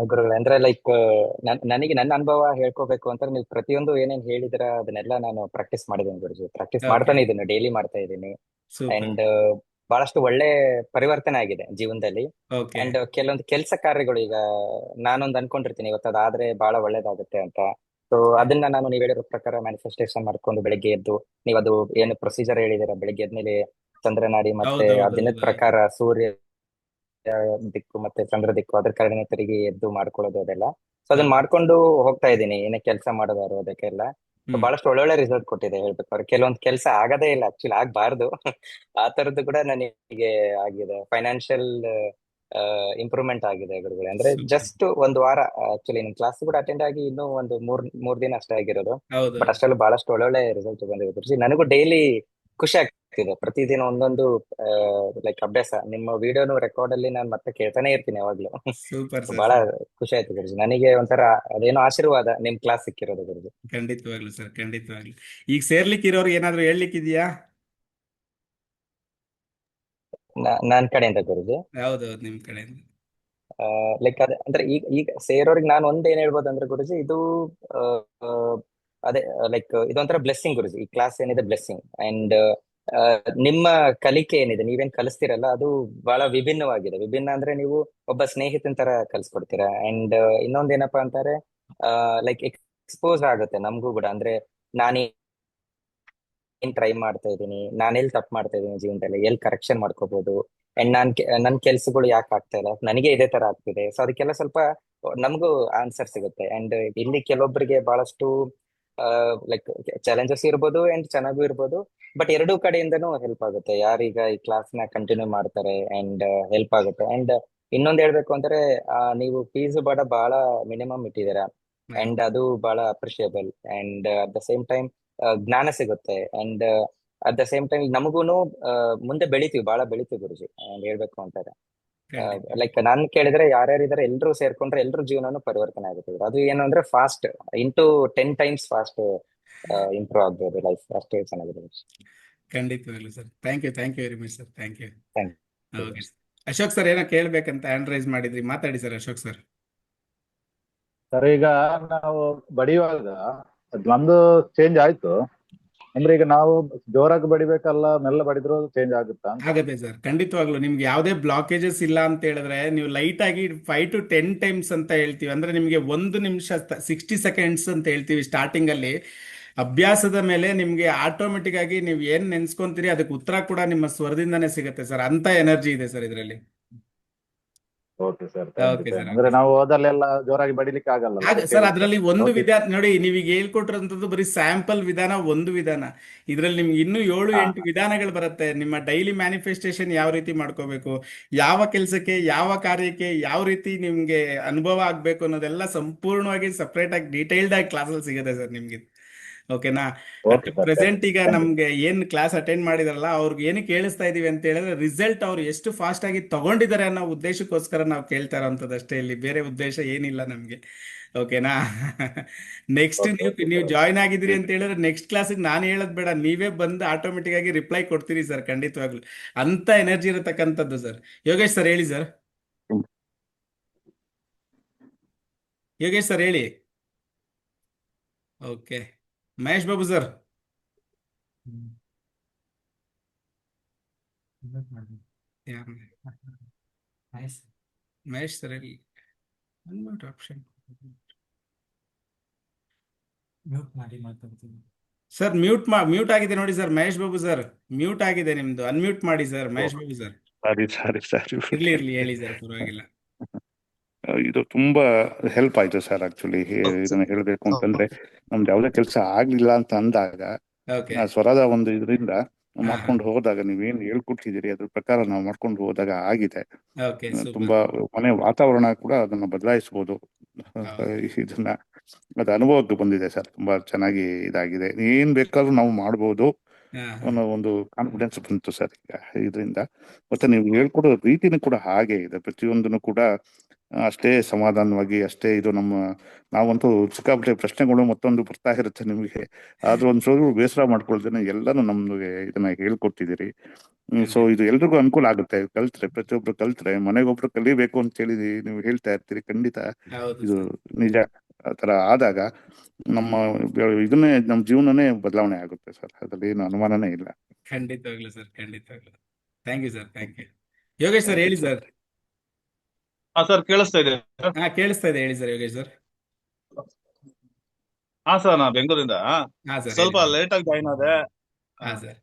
ಗುರುಗಳೇ ಅಂದ್ರೆ ಲೈಕ್ ನನಗೆ ನನ್ನ ಅನುಭವ ಹೇಳ್ಕೋಬೇಕು ಅಂತ ನೀವು ಪ್ರತಿಯೊಂದು ಏನೇನ್ ಹೇಳಿದಿರ ಅದನ್ನೆಲ್ಲ ನಾನು ಪ್ರಾಕ್ಟೀಸ್ ಮಾಡಿದ್ದೀನಿ ಗುರುಜಿ. ಪ್ರಾಕ್ಟೀಸ್ ಓಕೆ, ಮಾಡ್ತಾನೆ ಇದ್ದೀನಿ, ಡೈಲಿ ಮಾಡ್ತಾ ಇದ್ದೀನಿ. ಸೂಪರ್. ಅಂಡ್ ಬಹಳಷ್ಟು ಒಳ್ಳೆ ಪರಿವರ್ತನೆ ಆಗಿದೆ ಜೀವನದಲ್ಲಿ. ಓಕೆ, ಅಂಡ್ ಕೆಲವೊಂದು ಕೆಲಸ ಕಾರ್ಯಗಳು ಈಗ ನಾನೊಂದು ಅನ್ಕೊಂಡಿರ್ತೀನಿ ಇವತ್ತು ಅದಾದ್ರೆ ಬಹಳ ಒಳ್ಳೇದಾಗುತ್ತೆ ಅಂತ. ಸೊ ಅದನ್ನ ನಾನು ನೀವು ಹೇಳಿರೋ ಪ್ರಕಾರ ಮ್ಯಾನಿಫೆಸ್ಟೇಷನ್ ಮಾಡ್ಕೊಂಡು ಬೆಳಿಗ್ಗೆ ಎದ್ದು ನೀವು ಅದು ಏನು ಪ್ರೊಸೀಜರ್ ಹೇಳಿದಿರ, ಬೆಳಿಗ್ಗೆ ಎದ್ಮೇಲೆ ಚಂದ್ರನಾಡಿ ಮತ್ತೆ ಆ ದಿನದ ಹೌದೌದು. ಪ್ರಕಾರ ಸೂರ್ಯ ದಿಕ್ಕು ಮತ್ತೆ ಚಂದ್ರ ದಿಕ್ಕು ಅದ್ರ ಕಡೆನೆ ತಿರುಗಿ ಎದ್ದು ಮಾಡ್ಕೊಳ್ಳೋದು ಅದೆಲ್ಲ. ಸೊ ಅದನ್ನ ಮಾಡ್ಕೊಂಡು ಹೋಗ್ತಾ ಇದ್ದೀನಿ ಏನೇ ಕೆಲಸ ಮಾಡೋದಾದ್ರು ಅದಕ್ಕೆಲ್ಲ. So ಬಹಳಷ್ಟು ಒಳ್ಳೊಳ್ಳೆ ರಿಸಲ್ಟ್ ಕೊಟ್ಟಿದೆ ಹೇಳ್ಬೇಕಾದ್ರೆ. ಕೆಲವೊಂದು ಕೆಲಸ ಆಗದೇ ಇಲ್ಲ, ಆಕ್ಚುಲಿ ಆಗ್ಬಾರ್ದು. ಆ ತರದ್ದು ಕೂಡ ನನಗೆ ಆಗಿದೆ. ಫೈನಾನ್ಷಿಯಲ್ ಇಂಪ್ರೂವ್ಮೆಂಟ್ ಆಗಿದೆ ಗುರುಗಳೇ. ಅಂದ್ರೆ ಸೂಪರ್. ಜಸ್ಟ್ ಒಂದು ವಾರ ಆಕ್ಚುಲಿ ನಿಮ್ ಕ್ಲಾಸ್ ಕೂಡ ಅಟೆಂಡ್ ಆಗಿ ಇನ್ನೂ ಒಂದು ಮೂರ್ ದಿನ ಅಷ್ಟೇ ಆಗಿರೋದು. ಹೌದು, ಬಟ್ ಅಷ್ಟೆಲ್ಲ ಬಹಳಷ್ಟು ಒಳ್ಳೊಳ್ಳೆ ರಿಸಲ್ಟ್ ಬಂದಿದೆ ಗುರುಜಿ. ನನಗೂ ಡೈಲಿ ಖುಷಿ ಆಗ್ತಿದೆ. ಪ್ರತಿದಿನ ಒಂದೊಂದು ಲೈಕ್ ಅಭ್ಯಾಸ. ನಿಮ್ಮ ವಿಡಿಯೋನು ರೆಕಾರ್ಡ್ ಅಲ್ಲಿ ನಾನು ಮತ್ತೆ ಕೇಳ್ತಾನೆ ಇರ್ತೀನಿ ಯಾವಾಗ್ಲೂ. Super sir. ಬಹಳ ಖುಷಿ ಆಯ್ತು ಗುರುಜಿ. ನನಗೆ ಒಂಥರ ಅದೇನೋ ಆಶೀರ್ವಾದ ನಿಮ್ ಕ್ಲಾಸ್ ಸಿಕ್ಕಿರೋದು ಗುರುಜಿ. ಖಂಡಿತವಾಗ್ಲು ಸರ್, ಖಂಡಿತವಾಗ್ಲು. ಈಗ ಸೇರ್ಲಿಕ್ಕೆ ಇರೋರು ಏನಾದ್ರು ಹೇಳ್ಲಿಕ್ಕಿದ್ಯಾ? ನಾನ್ ಕಡೆಯಿಂದ ಗುರುಜಿ. ಹೌದೌದು, ನಿಮ್ ಕಡೆಯಿಂದ. ಲೈಕ್ ಅಂದ್ರೆ ಈಗ ಈಗ ಸೇರೋರಿಗೆ ನಾನು ಒಂದ್ ಏನ್ ಹೇಳ್ಬೋದು ಅಂದ್ರೆ ಗುರುಜಿ, ಇದು ಆ, ಆ, ಅದೇ ಲೈಕ್ ಇದೊಂಥರ ಬ್ಲೆಸ್ಸಿಂಗ್ ಗುರುಜಿ. ಈ ಕ್ಲಾಸ್ ಏನಿದೆ ಬ್ಲೆಸ್ಸಿಂಗ್. ಅಂಡ್ ನಿಮ್ಮ ಕಲಿಕೆ ಏನಿದೆ, ನೀವೇನ್ ಕಲಿಸ್ತೀರಲ್ಲ ಅದು ಬಹಳ ವಿಭಿನ್ನವಾಗಿದೆ. ವಿಭಿನ್ನ ಅಂದ್ರೆ ನೀವು ಒಬ್ಬ ಸ್ನೇಹಿತನ ತರ ಕಲಿಸ್ಕೊಡ್ತೀರಾ. ಅಂಡ್ ಇನ್ನೊಂದೇನಪ್ಪಾ ಅಂತಾರೆ, ಲೈಕ್ ಎಕ್ಸ್ಪೋಸ್ ಆಗುತ್ತೆ ನಮಗೂ ಕೂಡ. ಅಂದ್ರೆ ನಾನು ಏನ್ ಟ್ರೈ ಮಾಡ್ತಾ ಇದ್ದೀನಿ, ನಾನು ಎಲ್ಲಿ ತಪ್ಪು ಮಾಡ್ತಾ ಇದ್ದೀನಿ ಜೀವನದಲ್ಲಿ, ಎಲ್ಲಿ ಕರೆಕ್ಷನ್ ಮಾಡ್ಕೋಬಹುದು, ಅಂಡ್ ನನ್ ಕೆಲ್ಸಗಳು ಯಾಕೆ ಆಗ್ತಾ ಇಲ್ಲ, ನನಗೆ ಇದೇ ತರ ಆಗ್ತಿದೆ. ಸೊ ಅದಕ್ಕೆಲ್ಲ ಸ್ವಲ್ಪ ನಮಗೂ ಆನ್ಸರ್ ಸಿಗುತ್ತೆ. ಅಂಡ್ ಇಲ್ಲಿ ಕೆಲವೊಬ್ಬರಿಗೆ ಬಹಳಷ್ಟು ಲೈಕ್ ಚಾಲೆಂಜಸ್ ಇರ್ಬೋದು ಅಂಡ್ ಚೆನ್ನಾಗೂ ಇರ್ಬೋದು. ಬಟ್ ಎರಡೂ ಕಡೆಯಿಂದನೂ ಹೆಲ್ಪ್ ಆಗುತ್ತೆ. ಯಾರೀಗ ಈ ಕ್ಲಾಸ್ ನ ಕಂಟಿನ್ಯೂ ಮಾಡ್ತಾರೆ ಅಂಡ್ ಹೆಲ್ಪ್ ಆಗುತ್ತೆ. ಅಂಡ್ ಇನ್ನೊಂದ್ ಹೇಳ್ಬೇಕು ಅಂದ್ರೆ ನೀವು ಫೀಸ್ ಬಹಳ ಮಿನಿಮಮ್ ಇಟ್ಟಿದ್ದೀರಾ. ಅಂಡ್ ಅದು ಬಹಳ appreciable. And at the same time ಜ್ಞಾನ ಸಿಗುತ್ತೆ. And at the same time ನಮಗೂನು ಮುಂದೆ ಬಹಳ ಬೆಳಿತೀವಿ ಗುರುಜಿ. ಅಂಡ್ ಹೇಳ್ಬೇಕು ಅಂತಾರೆ ಖಂಡಿತ. ಲೈಕ್ ನಾನ್ ಕೇಳಿದ್ರೆ ಯಾರ್ಯಾರಿದ್ದಾರೆ ಎಲ್ರು ಸೇರ್ಕೊಂಡ್ರೆ ಎಲ್ರು ಜೀವನನೂ ಪರಿವರ್ತನೆ ಆಗುತ್ತೆ. ಅದು ಏನು ಅಂದ್ರೆ ಫಾಸ್ಟ್ 10 ಟೈಮ್ಸ್ ಫಾಸ್ಟ್ ಇಂಪ್ರೂವ್ ಆಗ್ಬೋದು ಲೈಫ್. ಅಷ್ಟೇ ಚೆನ್ನಾಗಿದೆ. ಖಂಡಿತವಾಗ್ಲು sir. Thank you very much sir. Thank you. Thank okay. Ashok sir ಏನೋ ಕೇಳ್ಬೇಕಂತ ಹ್ಯಾಂಡ್ ರೈಸ್ ಮಾಡಿದ್ರಿ, ಮಾತಾಡಿ ಸರ್ ಅಶೋಕ್ ಸರ್. ಸರ್ ಈಗ ನಾವು ಬಡಿಯುವಾಗ ಒಂದು ಚೇಂಜ್ ಆಯ್ತು ಅಂದ್ರೆ ಈಗ ನಾವು ಜೋರಾಗಿ ಬಡಿಬೇಕಲ್ಲ, ಮೆಲ್ಲ ಬಡಿದ್ರು ಚೇಂಜ್ ಆಗುತ್ತಾ? ಆಗತ್ತೆ ಸರ್, ಖಂಡಿತವಾಗ್ಲು. ನಿಮ್ಗೆ ಯಾವುದೇ ಬ್ಲಾಕೇಜಸ್ ಇಲ್ಲ ಅಂತ ಹೇಳಿದ್ರೆ ನೀವು ಲೈಟ್ ಆಗಿ 5 to 10 ಟೈಮ್ಸ್ ಅಂತ ಹೇಳ್ತೀವಿ. ಅಂದ್ರೆ ನಿಮಗೆ 1 ನಿಮಿಷ 60 ಸೆಕೆಂಡ್ಸ್ ಅಂತ ಹೇಳ್ತೀವಿ ಸ್ಟಾರ್ಟಿಂಗ್ ಅಲ್ಲಿ. ಅಭ್ಯಾಸದ ಮೇಲೆ ನಿಮ್ಗೆ ಆಟೋಮೆಟಿಕ್ ಆಗಿ ನೀವು ಏನ್ ನೆನ್ಸ್ಕೊಂತೀರಿ ಅದಕ್ಕೆ ಉತ್ತರ ಕೂಡ ನಿಮ್ಮ ಸ್ವರದಿಂದಾನೇ ಸಿಗುತ್ತೆ ಸರ್. ಅಂತ ಎನರ್ಜಿ ಇದೆ ಸರ್ ಇದರಲ್ಲಿ. Okay sir, okay sir. ಅಂದ್ರೆ ನಾವು ಹೋದಲ್ಲೆಲ್ಲ ಜೋರಾಗಿ ಬಡಿಲಿಕ್ಕೆ ಆಗಲ್ಲ ಸರ್ ಅದರಲ್ಲಿ ಒಂದು ವಿಧಾನ ನೋಡಿ, ನೀವೀಗ ಹೇಳ್ಕೊಟ್ರಂಥದ್ದು ಬರೀ ಸ್ಯಾಂಪಲ್ ವಿಧಾನ, ಒಂದು ವಿಧಾನ. ಇದರಲ್ಲಿ ನಿಮ್ಗೆ ಇನ್ನೂ 7-8 ವಿಧಾನಗಳು ಬರುತ್ತೆ. ನಿಮ್ಮ ಡೈಲಿ ಮ್ಯಾನಿಫೆಸ್ಟೇಷನ್ ಯಾವ ರೀತಿ ಮಾಡ್ಕೋಬೇಕು, ಯಾವ ಕೆಲಸಕ್ಕೆ ಯಾವ ಕಾರ್ಯಕ್ಕೆ ಯಾವ ರೀತಿ ನಿಮ್ಗೆ ಅನುಭವ ಆಗ್ಬೇಕು ಅನ್ನೋದೆಲ್ಲ ಸಂಪೂರ್ಣವಾಗಿ ಸಪ್ರೇಟ್ ಆಗಿ ಡೀಟೇಲ್ಡ್ ಆಗಿ ಕ್ಲಾಸಲ್ಲಿ ಸಿಗುತ್ತೆ ಸರ್ ನಿಮ್ಗೆ. ಓಕೆನಾ? ಅಟ್ ಪ್ರೆಸೆಂಟ್ ಈಗ ನಮ್ಗೆ ಏನ್ ಕ್ಲಾಸ್ ಅಟೆಂಡ್ ಮಾಡಿದಾರಲ್ಲ ಅವ್ರಿಗೆ ಏನು ಕೇಳಿಸ್ತಾ ಇದೀವಿ ಅಂತ ಹೇಳಿದ್ರೆ ರಿಸಲ್ಟ್ ಅವ್ರು ಎಷ್ಟು ಫಾಸ್ಟ್ ಆಗಿ ತಗೊಂಡಿದ್ದಾರೆ ಅನ್ನೋ ಉದ್ದೇಶಕ್ಕೋಸ್ಕರ ನಾವು ಕೇಳ್ತಾ ಇರೋಂಥದ್ದು ಅಷ್ಟೇ. ಇಲ್ಲಿ ಬೇರೆ ಉದ್ದೇಶ ಏನಿಲ್ಲ ನಮ್ಗೆ. ಓಕೆನಾ? ನೆಕ್ಸ್ಟ್ ನೀವು ಜಾಯ್ನ್ ಆಗಿದ್ದೀರಿ ಅಂತ ಹೇಳಿದ್ರೆ ನೆಕ್ಸ್ಟ್ ಕ್ಲಾಸಿಗೆ ನಾನು ಹೇಳೋದ್ ಬೇಡ, ನೀವೇ ಬಂದು ಆಟೋಮೆಟಿಕ್ ಆಗಿ ರಿಪ್ಲೈ ಕೊಡ್ತೀರಿ ಸರ್. ಖಂಡಿತವಾಗ್ಲು ಅಂತ ಎನರ್ಜಿ ಇರತಕ್ಕಂಥದ್ದು ಸರ್. ಯೋಗೇಶ್ ಸರ್ ಹೇಳಿ ಸರ್. ಯೋಗೇಶ್ ಸರ್ ಹೇಳಿ. Okay. Mahesh Babu sir. Mahesh sir ಹೇಳಿ. ಆಪ್ಷನ್ ಸರ್ ಮ್ಯೂಟ್ ಆಗಿದೆ ನೋಡಿ sir. Mahesh Babu sir mute ಆಗಿದೆ ನಿಮ್ದು. ಅನ್ಮ್ಯೂಟ್ ಮಾಡಿ ಸರ್ ಮಹೇಶ್ ಬಾಬು ಸರ್. ಸಾರಿ ಇರ್ಲಿ ಹೇಳಿ ಸರ್, ಪರವಾಗಿಲ್ಲ. ಇದು ತುಂಬಾ ಹೆಲ್ಪ್ ಆಯ್ತು ಸರ್. ಆಕ್ಚುಲಿ ಇದನ್ನ ಹೇಳ್ಬೇಕು ಅಂತಂದ್ರೆ, ನಮ್ದು ಯಾವುದೇ ಕೆಲಸ ಆಗ್ಲಿಲ್ಲ ಅಂತ ಅಂದಾಗ ಓಕೆ. ಆ ಸ್ವರದ ಒಂದು ಇದರಿಂದ ಹಾ, ಮಾಡ್ಕೊಂಡು ಹೋದಾಗ, ನೀವೇನ್ ಹೇಳ್ಕೊಟ್ಟಿದ್ದೀರಿ ಅದ್ರ ಪ್ರಕಾರ ನಾವು ಮಾಡ್ಕೊಂಡು ಹೋದಾಗ ಆಗಿದೆ. Okay, super. ತುಂಬಾ ಮನೆ ವಾತಾವರಣ ಕೂಡ ಅದನ್ನ ಬದಲಾಯಿಸಬಹುದು. ಇದನ್ನ ಅದು ಅನುಭವಕ್ಕೆ ಬಂದಿದೆ ಸರ್. ತುಂಬಾ ಚೆನ್ನಾಗಿ ಇದಾಗಿದೆ. ಏನ್ ಬೇಕಾದ್ರೂ ನಾವು ಮಾಡ್ಬೋದು ಅನ್ನೋ ಒಂದು ಕಾನ್ಫಿಡೆನ್ಸ್ ಬಂತು ಸರ್ ಇದರಿಂದ. ಮತ್ತೆ ನೀವು ಹೇಳ್ಕೊಡೋ ರೀತಿನೂ ಕೂಡ ಹಾಗೆ ಇದೆ. ಪ್ರತಿಯೊಂದನ್ನು ಕೂಡ ಅಷ್ಟೇ ಸಮಾಧಾನವಾಗಿ, ಅಷ್ಟೇ ಇದು ನಾವಂತೂ ಸಿಕ್ಕಾಪಟ್ಟೆ ಪ್ರಶ್ನೆಗಳು ಮತ್ತೊಂದು ಬರ್ತಾ ಇರುತ್ತೆ ನಿಮಗೆ. ಆದ್ರೂ ಒಂದ್ ಸ್ವಲ್ಪ ಬೇಸರ ಮಾಡ್ಕೊಳ್ತೇನೆ, ಎಲ್ಲಾನು ನಮ್ಗೆ ಇದನ್ನ ಹೇಳ್ಕೊಟ್ಟಿದ್ದೀರಿ. ಸೊ ಇದು ಎಲ್ರಿಗೂ ಅನುಕೂಲ ಆಗುತ್ತೆ. ಕಲ್ತ್ರೆ, ಪ್ರತಿಯೊಬ್ರು ಕಲ್ತ್ರೆ ಮನೆಗೊಬ್ರು ಕಲಿಬೇಕು ಅಂತ ಹೇಳಿ ನೀವು ಹೇಳ್ತಾ ಇರ್ತೀರಿ. ಖಂಡಿತ ಹೌದು ಇದು ಸರ್. ನಿಜ. ಆತರ ಆದಾಗ ನಮ್ಮ ಇದನ್ನೇ, ನಮ್ಮ ಜೀವನನೇ ಬದಲಾವಣೆ ಆಗುತ್ತೆ ಸರ್. ಅದ್ರಲ್ಲಿ ಏನು ಅನುಮಾನನೇ ಇಲ್ಲ. ಖಂಡಿತವಾಗ್ಲು ಸರ್, ಖಂಡಿತವಾಗ್ಲು. Thank you sir, thank you. Yogesh sir ಹೇಳಿ ಸರ್. ಹಾ ಸರ್, ಕೇಳಿಸ್ತಾ ಇದೆ. ಹಾ, ಕೇಳಿಸ್ತಾ ಇದೆ, ಹೇಳಿ ಸರ್ ಯೋಗೇಶ್ ಸರ್. ಹಾ ಸರ್, ನಾ ಬೆಂಗಳೂರಿಂದ ಹಾ ಸರ್, ಸ್ವಲ್ಪ ಹೇಳಿ. ಲೇಟ್ ಆಗಿ ಜಾಯ್ನ್ ಆದೆ. ಹಾ ಸರ್.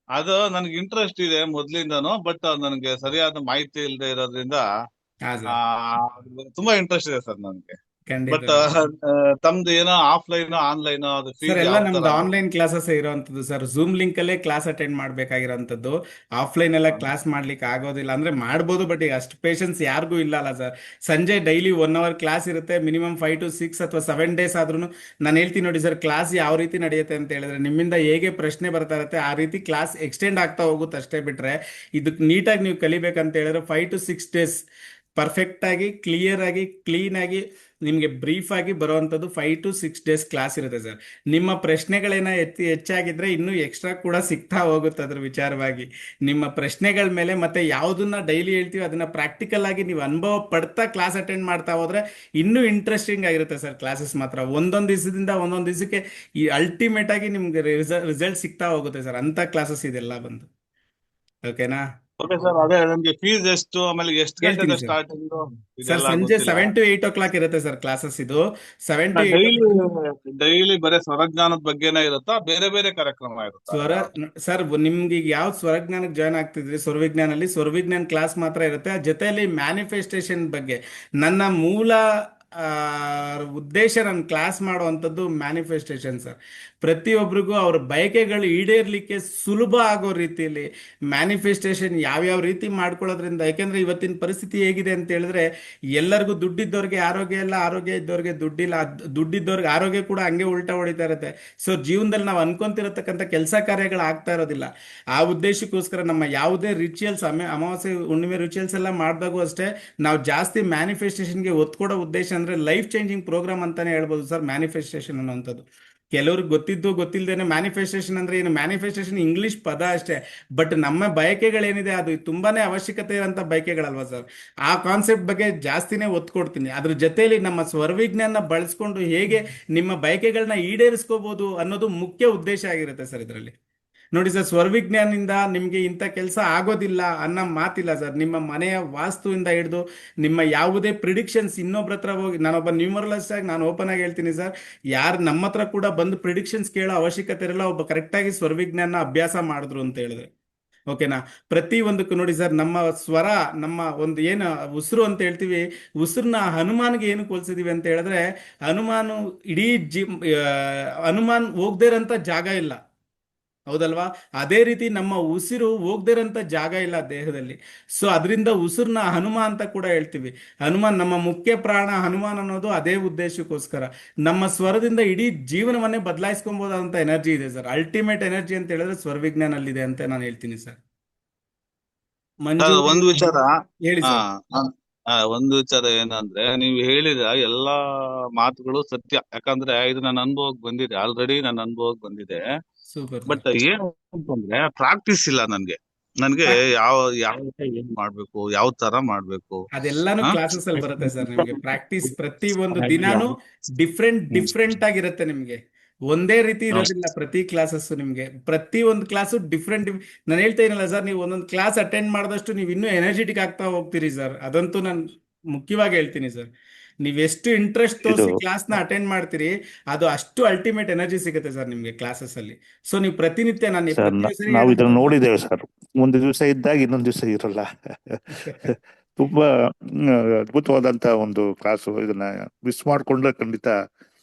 ಅದು ನನಗೆ ಇಂಟ್ರೆಸ್ಟ್ ಇದೆ ಮೊದ್ಲಿಂದಾನು, ಬಟ್ ನನಗೆ ಸರಿಯಾದ ಮಾಹಿತಿ ಇಲ್ಲದೆ ಇರೋದ್ರಿಂದ ಹಾ ಆ, ಸರ್, ತುಂಬಾ ಇಂಟ್ರೆಸ್ಟ್ ಇದೆ ಸರ್ ನನಗೆ. ಬಟ್ ಖಂಡಿತ. ತಮ್ದು ಏನೋ ಆಫ್ಲೈನ್ ಆನ್ಲೈನ್ ಅದು ಸರ್, ಫೀಸ್ ಎಲ್ಲ ಯಾವ ನಮ್ದು ತರ? ಆನ್ಲೈನ್ ಕ್ಲಾಸಸ್ ಇರೋವಂಥದ್ದು ಸರ್. ಝೂಮ್ ಲಿಂಕ್ ಅಲ್ಲೇ ಕ್ಲಾಸ್ ಅಟೆಂಡ್ ಮಾಡ್ಬೇಕಾಗಿರೋಂಥದ್ದು. ಆಫ್ಲೈನ್ ಎಲ್ಲ ಕ್ಲಾಸ್ ಮಾಡ್ಲಿಕ್ಕೆ ಆಗೋದಿಲ್ಲ. ಅಂದ್ರೆ ಮಾಡ್ಬೋದು, ಬಟ್ ಈಗ ಅಷ್ಟು ಪೇಷನ್ಸ್ ಯಾರಿಗೂ ಇಲ್ಲ ಅಲ್ಲ ಸರ್. ಸಂಜೆ ಡೈಲಿ 1 hour ಕ್ಲಾಸ್ ಇರುತ್ತೆ. ಮಿನಿಮಮ್ 5 to 6 ಅಥವಾ 7 days ಆದ್ರೂ ನಾನು ಹೇಳ್ತೀನಿ ನೋಡಿ ಸರ್, ಕ್ಲಾಸ್ ಯಾವ ರೀತಿ ನಡೆಯುತ್ತೆ ಅಂತ ಹೇಳಿದ್ರೆ, ನಿಮ್ಮಿಂದ ಹೇಗೆ ಪ್ರಶ್ನೆ ಬರ್ತಾ ಇರುತ್ತೆ ಆ ರೀತಿ ಕ್ಲಾಸ್ ಎಕ್ಸ್ಟೆಂಡ್ ಆಗ್ತಾ ಹೋಗುತ್ತೆ ಅಷ್ಟೇ. ಬಿಟ್ರೆ ಇದಕ್ಕೆ ನೀಟಾಗಿ ನೀವು ಕಲಿಬೇಕಂತ ಹೇಳಿದ್ರೆ 5 to 6 days ಪರ್ಫೆಕ್ಟ್ ಆಗಿ, ಕ್ಲಿಯರ್ ಆಗಿ, ಕ್ಲೀನ್ ಆಗಿ, ನಿಮಗೆ ಬ್ರೀಫ್ ಆಗಿ ಬರುವಂಥದ್ದು 5 to 6 days ಕ್ಲಾಸ್ ಇರುತ್ತೆ ಸರ್. ನಿಮ್ಮ ಪ್ರಶ್ನೆಗಳೇನ ಹೆಚ್ಚಾಗಿದ್ರೆ ಇನ್ನೂ ಎಕ್ಸ್ಟ್ರಾ ಕೂಡ ಸಿಗ್ತಾ ಹೋಗುತ್ತೆ ಅದ್ರ ವಿಚಾರವಾಗಿ. ನಿಮ್ಮ ಪ್ರಶ್ನೆಗಳ ಮೇಲೆ ಮತ್ತೆ ಯಾವುದನ್ನ ಡೈಲಿ ಹೇಳ್ತೀವಿ ಅದನ್ನ ಪ್ರಾಕ್ಟಿಕಲ್ ಆಗಿ ನೀವು ಅನುಭವ ಪಡ್ತಾ ಕ್ಲಾಸ್ ಅಟೆಂಡ್ ಮಾಡ್ತಾ ಹೋದ್ರೆ ಇನ್ನೂ ಇಂಟ್ರೆಸ್ಟಿಂಗ್ ಆಗಿರುತ್ತೆ ಸರ್ ಕ್ಲಾಸಸ್ ಮಾತ್ರ. ಒಂದೊಂದು ದಿವಸದಿಂದ ಒಂದೊಂದು ದಿವಸಕ್ಕೆ ಈ ಅಲ್ಟಿಮೇಟ್ ಆಗಿ ನಿಮ್ಗೆ ರಿಸಲ್ಟ್ ಸಿಗ್ತಾ ಹೋಗುತ್ತೆ ಸರ್. ಅಂತ ಕ್ಲಾಸಸ್ ಇದೆಲ್ಲ ಬಂದು. ಓಕೆನಾ? ಓಕೆ ಸರ್, ಅದೇ ನಮ್ಗೆ ಫೀಸ್ ಎಷ್ಟು, ಆಮೇಲೆ ಎಷ್ಟು ಹೇಳ್ತೀನಿ ಗಂಟೆಗೆ ಸರ್. ಸ್ಟಾರ್ಟಿಂಗ್ ಸರ್, ಇದೆಲ್ಲ ಸಂಜೆ ಗೊತ್ತಿಲ್ಲ. 7 to 8 o'clock ಇರುತ್ತೆ ಸರ್ ಕ್ಲಾಸಸ್. ಇದು 7 to 8 ಡೈಲಿ ಬರೀ ಸ್ವರಜ್ಞಾನದ ಬಗ್ಗೆನೇ ಇರುತ್ತಾ, ಬೇರೆ ಬೇರೆ ಕಾರ್ಯಕ್ರಮ ಇರುತ್ತಾ? ಸರ್, ನಿಮ್ಗೆ ಈಗ ಯಾವ ಸ್ವರಜ್ಞಾನಕ್ಕೆ ಜಾಯ್ನ್ ಆಗ್ತಿದ್ರಿ, ಸ್ವರವಿಜ್ಞಾನಲ್ಲಿ ಸ್ವರವಿಜ್ಞಾನ ಕ್ಲಾಸ್ ಮಾತ್ರ ಇರುತ್ತೆ. ಜೊತೆಯಲ್ಲಿ ಮ್ಯಾನಿಫೆಸ್ಟೇಷನ್ ಬಗ್ಗೆ ನನ್ನ ಮೂಲ ಉದ್ದೇಶ, ನನ್ನ ಕ್ಲಾಸ್ ಮಾಡುವಂಥದ್ದು ಮ್ಯಾನಿಫೆಸ್ಟೇಷನ್ ಸರ್. ಪ್ರತಿಯೊಬ್ಬರಿಗೂ ಅವ್ರ ಬಯಕೆಗಳು ಈಡೇರ್ಲಿಕ್ಕೆ ಸುಲಭ ಆಗೋ ರೀತಿಯಲ್ಲಿ ಮ್ಯಾನಿಫೆಸ್ಟೇಷನ್ ಯಾವ್ಯಾವ ರೀತಿ ಮಾಡ್ಕೊಳ್ಳೋದ್ರಿಂದ. ಯಾಕೆಂದ್ರೆ ಇವತ್ತಿನ ಪರಿಸ್ಥಿತಿ ಹೇಗಿದೆ ಅಂತ ಹೇಳಿದ್ರೆ, ಎಲ್ಲರಿಗೂ ದುಡ್ಡಿದ್ದವ್ರಿಗೆ ಆರೋಗ್ಯ ಇಲ್ಲ, ಆರೋಗ್ಯ ಇದ್ದವ್ರಿಗೆ ದುಡ್ಡಿಲ್ಲ, ದುಡ್ಡಿದ್ದವ್ರಿಗೆ ಆರೋಗ್ಯ ಕೂಡ ಹಂಗೆ ಉಲ್ಟಾ ಹೊಡಿತಾ ಇರುತ್ತೆ. ಸೊ ಜೀವನದಲ್ಲಿ ನಾವು ಅನ್ಕೊಂತಿರತಕ್ಕಂಥ ಕೆಲಸ ಕಾರ್ಯಗಳು ಆಗ್ತಾ ಇರೋದಿಲ್ಲ. ಆ ಉದ್ದೇಶಕ್ಕೋಸ್ಕರ ನಮ್ಮ ಯಾವುದೇ ರಿಚುವಲ್ಸ್, ಅಮಾವಾಸ್ಯೆ ಹುಣ್ಣಿಮೆ ರಿಚುವಲ್ಸ್ ಎಲ್ಲ ಮಾಡಿದಾಗೂ ಅಷ್ಟೇ ನಾವು ಜಾಸ್ತಿ ಮ್ಯಾನಿಫೆಸ್ಟೇಷನ್ಗೆ ಒತ್ತು ಕೊಡೋ ಉದ್ದೇಶ ಅಂದ್ರೆ ಲೈಫ್ ಚೇಂಜಿಂಗ್ ಪ್ರೋಗ್ರಾಮ್ ಅಂತಾನೆ ಹೇಳ್ಬೋದು ಸರ್ ಮ್ಯಾನಿಫೆಸ್ಟೇಷನ್ ಅನ್ನೋಂಥದ್ದು. ಕೆಲವ್ರಿಗೆ ಗೊತ್ತಿದ್ದು ಗೊತ್ತಿಲ್ಲದೇನೆ ಮ್ಯಾನಿಫೆಸ್ಟೇಷನ್ ಅಂದ್ರೆ ಏನು, ಮ್ಯಾನಿಫೆಸ್ಟೇಷನ್ ಇಂಗ್ಲಿಷ್ ಪದ ಅಷ್ಟೇ. ಬಟ್ ನಮ್ಮ ಬಯಕೆಗಳೇನಿದೆ ಅದು ತುಂಬಾನೇ ಅವಶ್ಯಕತೆ ಇರೋಂಥ ಬಯಕೆಗಳಲ್ವಾ ಸರ್. ಆ ಕಾನ್ಸೆಪ್ಟ್ ಬಗ್ಗೆ ಜಾಸ್ತಿನೇ ಒತ್ತು ಕೊಡ್ತೀನಿ. ಅದ್ರ ಜೊತೆಯಲ್ಲಿ ನಮ್ಮ ಸ್ವರವಿಜ್ಞಾನ ಬಳಸ್ಕೊಂಡು ಹೇಗೆ ನಿಮ್ಮ ಬಯಕೆಗಳನ್ನ ಈಡೇರಿಸ್ಕೋಬಹುದು ಅನ್ನೋದು ಮುಖ್ಯ ಉದ್ದೇಶ ಆಗಿರುತ್ತೆ ಸರ್ ಇದರಲ್ಲಿ. ನೋಡಿ ಸರ್, ಸ್ವರವಿಜ್ಞಾನದಿಂದ ನಿಮಗೆ ಇಂಥ ಕೆಲಸ ಆಗೋದಿಲ್ಲ ಅನ್ನೋ ಮಾತಿಲ್ಲ ಸರ್. ನಿಮ್ಮ ಮನೆಯ ವಾಸ್ತುವಿಂದ ಹಿಡಿದು ನಿಮ್ಮ ಯಾವುದೇ ಪ್ರಿಡಿಕ್ಷನ್ಸ್ ಇನ್ನೊಬ್ರ ಹತ್ರ ಹೋಗಿ, ನಾನೊಬ್ಬ ನ್ಯೂಮರಲಿಸ್ಟ್ ಆಗಿ ನಾನು ಓಪನ್ ಆಗಿ ಹೇಳ್ತೀನಿ ಸರ್, ಯಾರು ನಮ್ಮ ಹತ್ರ ಕೂಡ ಬಂದು ಪ್ರಿಡಿಕ್ಷನ್ಸ್ ಕೇಳೋ ಅವಶ್ಯಕತೆ ಇರಲ್ಲ, ಒಬ್ಬ ಕರೆಕ್ಟಾಗಿ ಸ್ವರವಿಜ್ಞಾನ ಅಭ್ಯಾಸ ಮಾಡಿದ್ರು ಅಂತ ಹೇಳಿದ್ರೆ. ಓಕೆನಾ? ಪ್ರತಿ ಒಂದಕ್ಕೂ ನೋಡಿ ಸರ್, ನಮ್ಮ ಸ್ವರ, ನಮ್ಮ ಒಂದು ಏನು ಉಸಿರು ಅಂತ ಹೇಳ್ತೀವಿ, ಉಸಿರನ್ನ ಹನುಮಾನ್ಗೆ ಏನು ಹೋಲಿಸಿದೀವಿ ಅಂತ ಹೇಳಿದ್ರೆ, ಹನುಮಾನು ಇಡೀ ಹನುಮಾನ್ ಹೋಗದೇ ಇರೋಂಥ ಜಾಗ ಇಲ್ಲ, ಹೌದಲ್ವಾ? ಅದೇ ರೀತಿ ನಮ್ಮ ಉಸಿರು ಹೋಗದೇ ಇರೋಂಥ ಜಾಗ ಇಲ್ಲ ದೇಹದಲ್ಲಿ. ಸೊ ಅದರಿಂದ ಉಸಿರನ್ನ ಹನುಮ ಅಂತ ಕೂಡ ಹೇಳ್ತೀವಿ. ಹನುಮಾನ್ ನಮ್ಮ ಮುಖ್ಯ ಪ್ರಾಣ. ಹನುಮಾನ್ ಅನ್ನೋದು ಅದೇ ಉದ್ದೇಶಕ್ಕೋಸ್ಕರ. ನಮ್ಮ ಸ್ವರದಿಂದ ಇಡೀ ಜೀವನವನ್ನೇ ಬದಲಾಯಿಸ್ಕೊಬೋದಂತ ಎನರ್ಜಿ ಇದೆ ಸರ್. ಅಲ್ಟಿಮೇಟ್ ಎನರ್ಜಿ ಅಂತ ಹೇಳಿದ್ರೆ ಸ್ವರವಿಜ್ಞಾನಲ್ಲಿದೆ ಅಂತ ನಾನು ಹೇಳ್ತೀನಿ ಸರ್. ಮಂಜು, ಒಂದು ವಿಚಾರ, ಹೇಳಿ ಹಾ, ಸರ್. ಒಂದು ವಿಚಾರ ಏನಂದ್ರೆ, ನೀವು ಹೇಳಿದ ಎಲ್ಲಾ ಮಾತುಗಳು ಸತ್ಯ. ಯಾಕಂದ್ರೆ ಇದು ನನ್ನ ಅನುಭವಕ್ಕೆ ಬಂದಿದೆ, ಆಲ್ರೆಡಿ ನನ್ನ ಅನುಭವಕ್ಕೆ ಬಂದಿದೆ. ಸೂಪರ್. ಬಟ್ ಏನು ಅಂತಂದ್ರೆ, ಪ್ರಾಕ್ಟೀಸ್ ಇಲ್ಲ ನನ್ಗೆ ಯಾವ ಏನ್ ಮಾಡ್ಬೇಕು, ಯಾವ ತರ ಮಾಡ್ಬೇಕು, ಅದೆಲ್ಲಾನು ಕ್ಲಾಸಸ್ ಅಲ್ಲಿ ಬರುತ್ತೆ ಸರ್. ನಿಮ್ಗೆ ಪ್ರಾಕ್ಟೀಸ್ ಪ್ರತಿ ಒಂದು ದಿನಾನು ಡಿಫ್ರೆಂಟ್ ಆಗಿರುತ್ತೆ. ನಿಮ್ಗೆ ಒಂದೇ ರೀತಿ ಇರೋದಿಲ್ಲ ಪ್ರತಿ ಕ್ಲಾಸಸ್. ನಿಮ್ಗೆ ಪ್ರತಿ ಒಂದು ಕ್ಲಾಸು ಡಿಫ್ರೆಂಟ್. ನಾನು ಹೇಳ್ತಾ ಇರಲ್ಲ ಸರ್, ನೀವು ಒಂದೊಂದು ಕ್ಲಾಸ್ ಅಟೆಂಡ್ ಮಾಡಿದಷ್ಟು ನೀವು ಇನ್ನೂ ಎನರ್ಜೆಟಿಕ್ ಆಗ್ತಾ ಹೋಗ್ತೀರಿ ಸರ್. ಅದಂತೂ ನಾನು ಮುಖ್ಯವಾಗಿ ಹೇಳ್ತೀನಿ ಸರ್. ನೀವೆಷ್ಟು ಇಂಟ್ರೆಸ್ಟ್ ತೋರಿಸಿ ಕ್ಲಾಸ್ನ ಅಟೆಂಡ್ ಮಾಡ್ತೀರಿ, ಅದು ಅಷ್ಟು ಅಲ್ಟಿಮೇಟ್ ಎನರ್ಜಿ ಸಿಗುತ್ತೆ ಸರ್ ನಿಮ್ಗೆ ಕ್ಲಾಸಸ್ ಅಲ್ಲಿ. ಸೊ ನೀವು ಪ್ರತಿನಿತ್ಯ ನಾನು ನಾವು ಇದನ್ನ ನೋಡಿದ್ದೇವೆ ಸರ್. ಒಂದು ದಿವಸ ಇದ್ದಾಗ ಇನ್ನೊಂದು ದಿವಸ ಇರಲ್ಲ. ತುಂಬಾ ಅದ್ಭುತವಾದಂತ ಒಂದು ಕ್ಲಾಸು. ಇದನ್ನ ಮಿಸ್ ಮಾಡ್ಕೊಂಡ್ರೆ ಖಂಡಿತ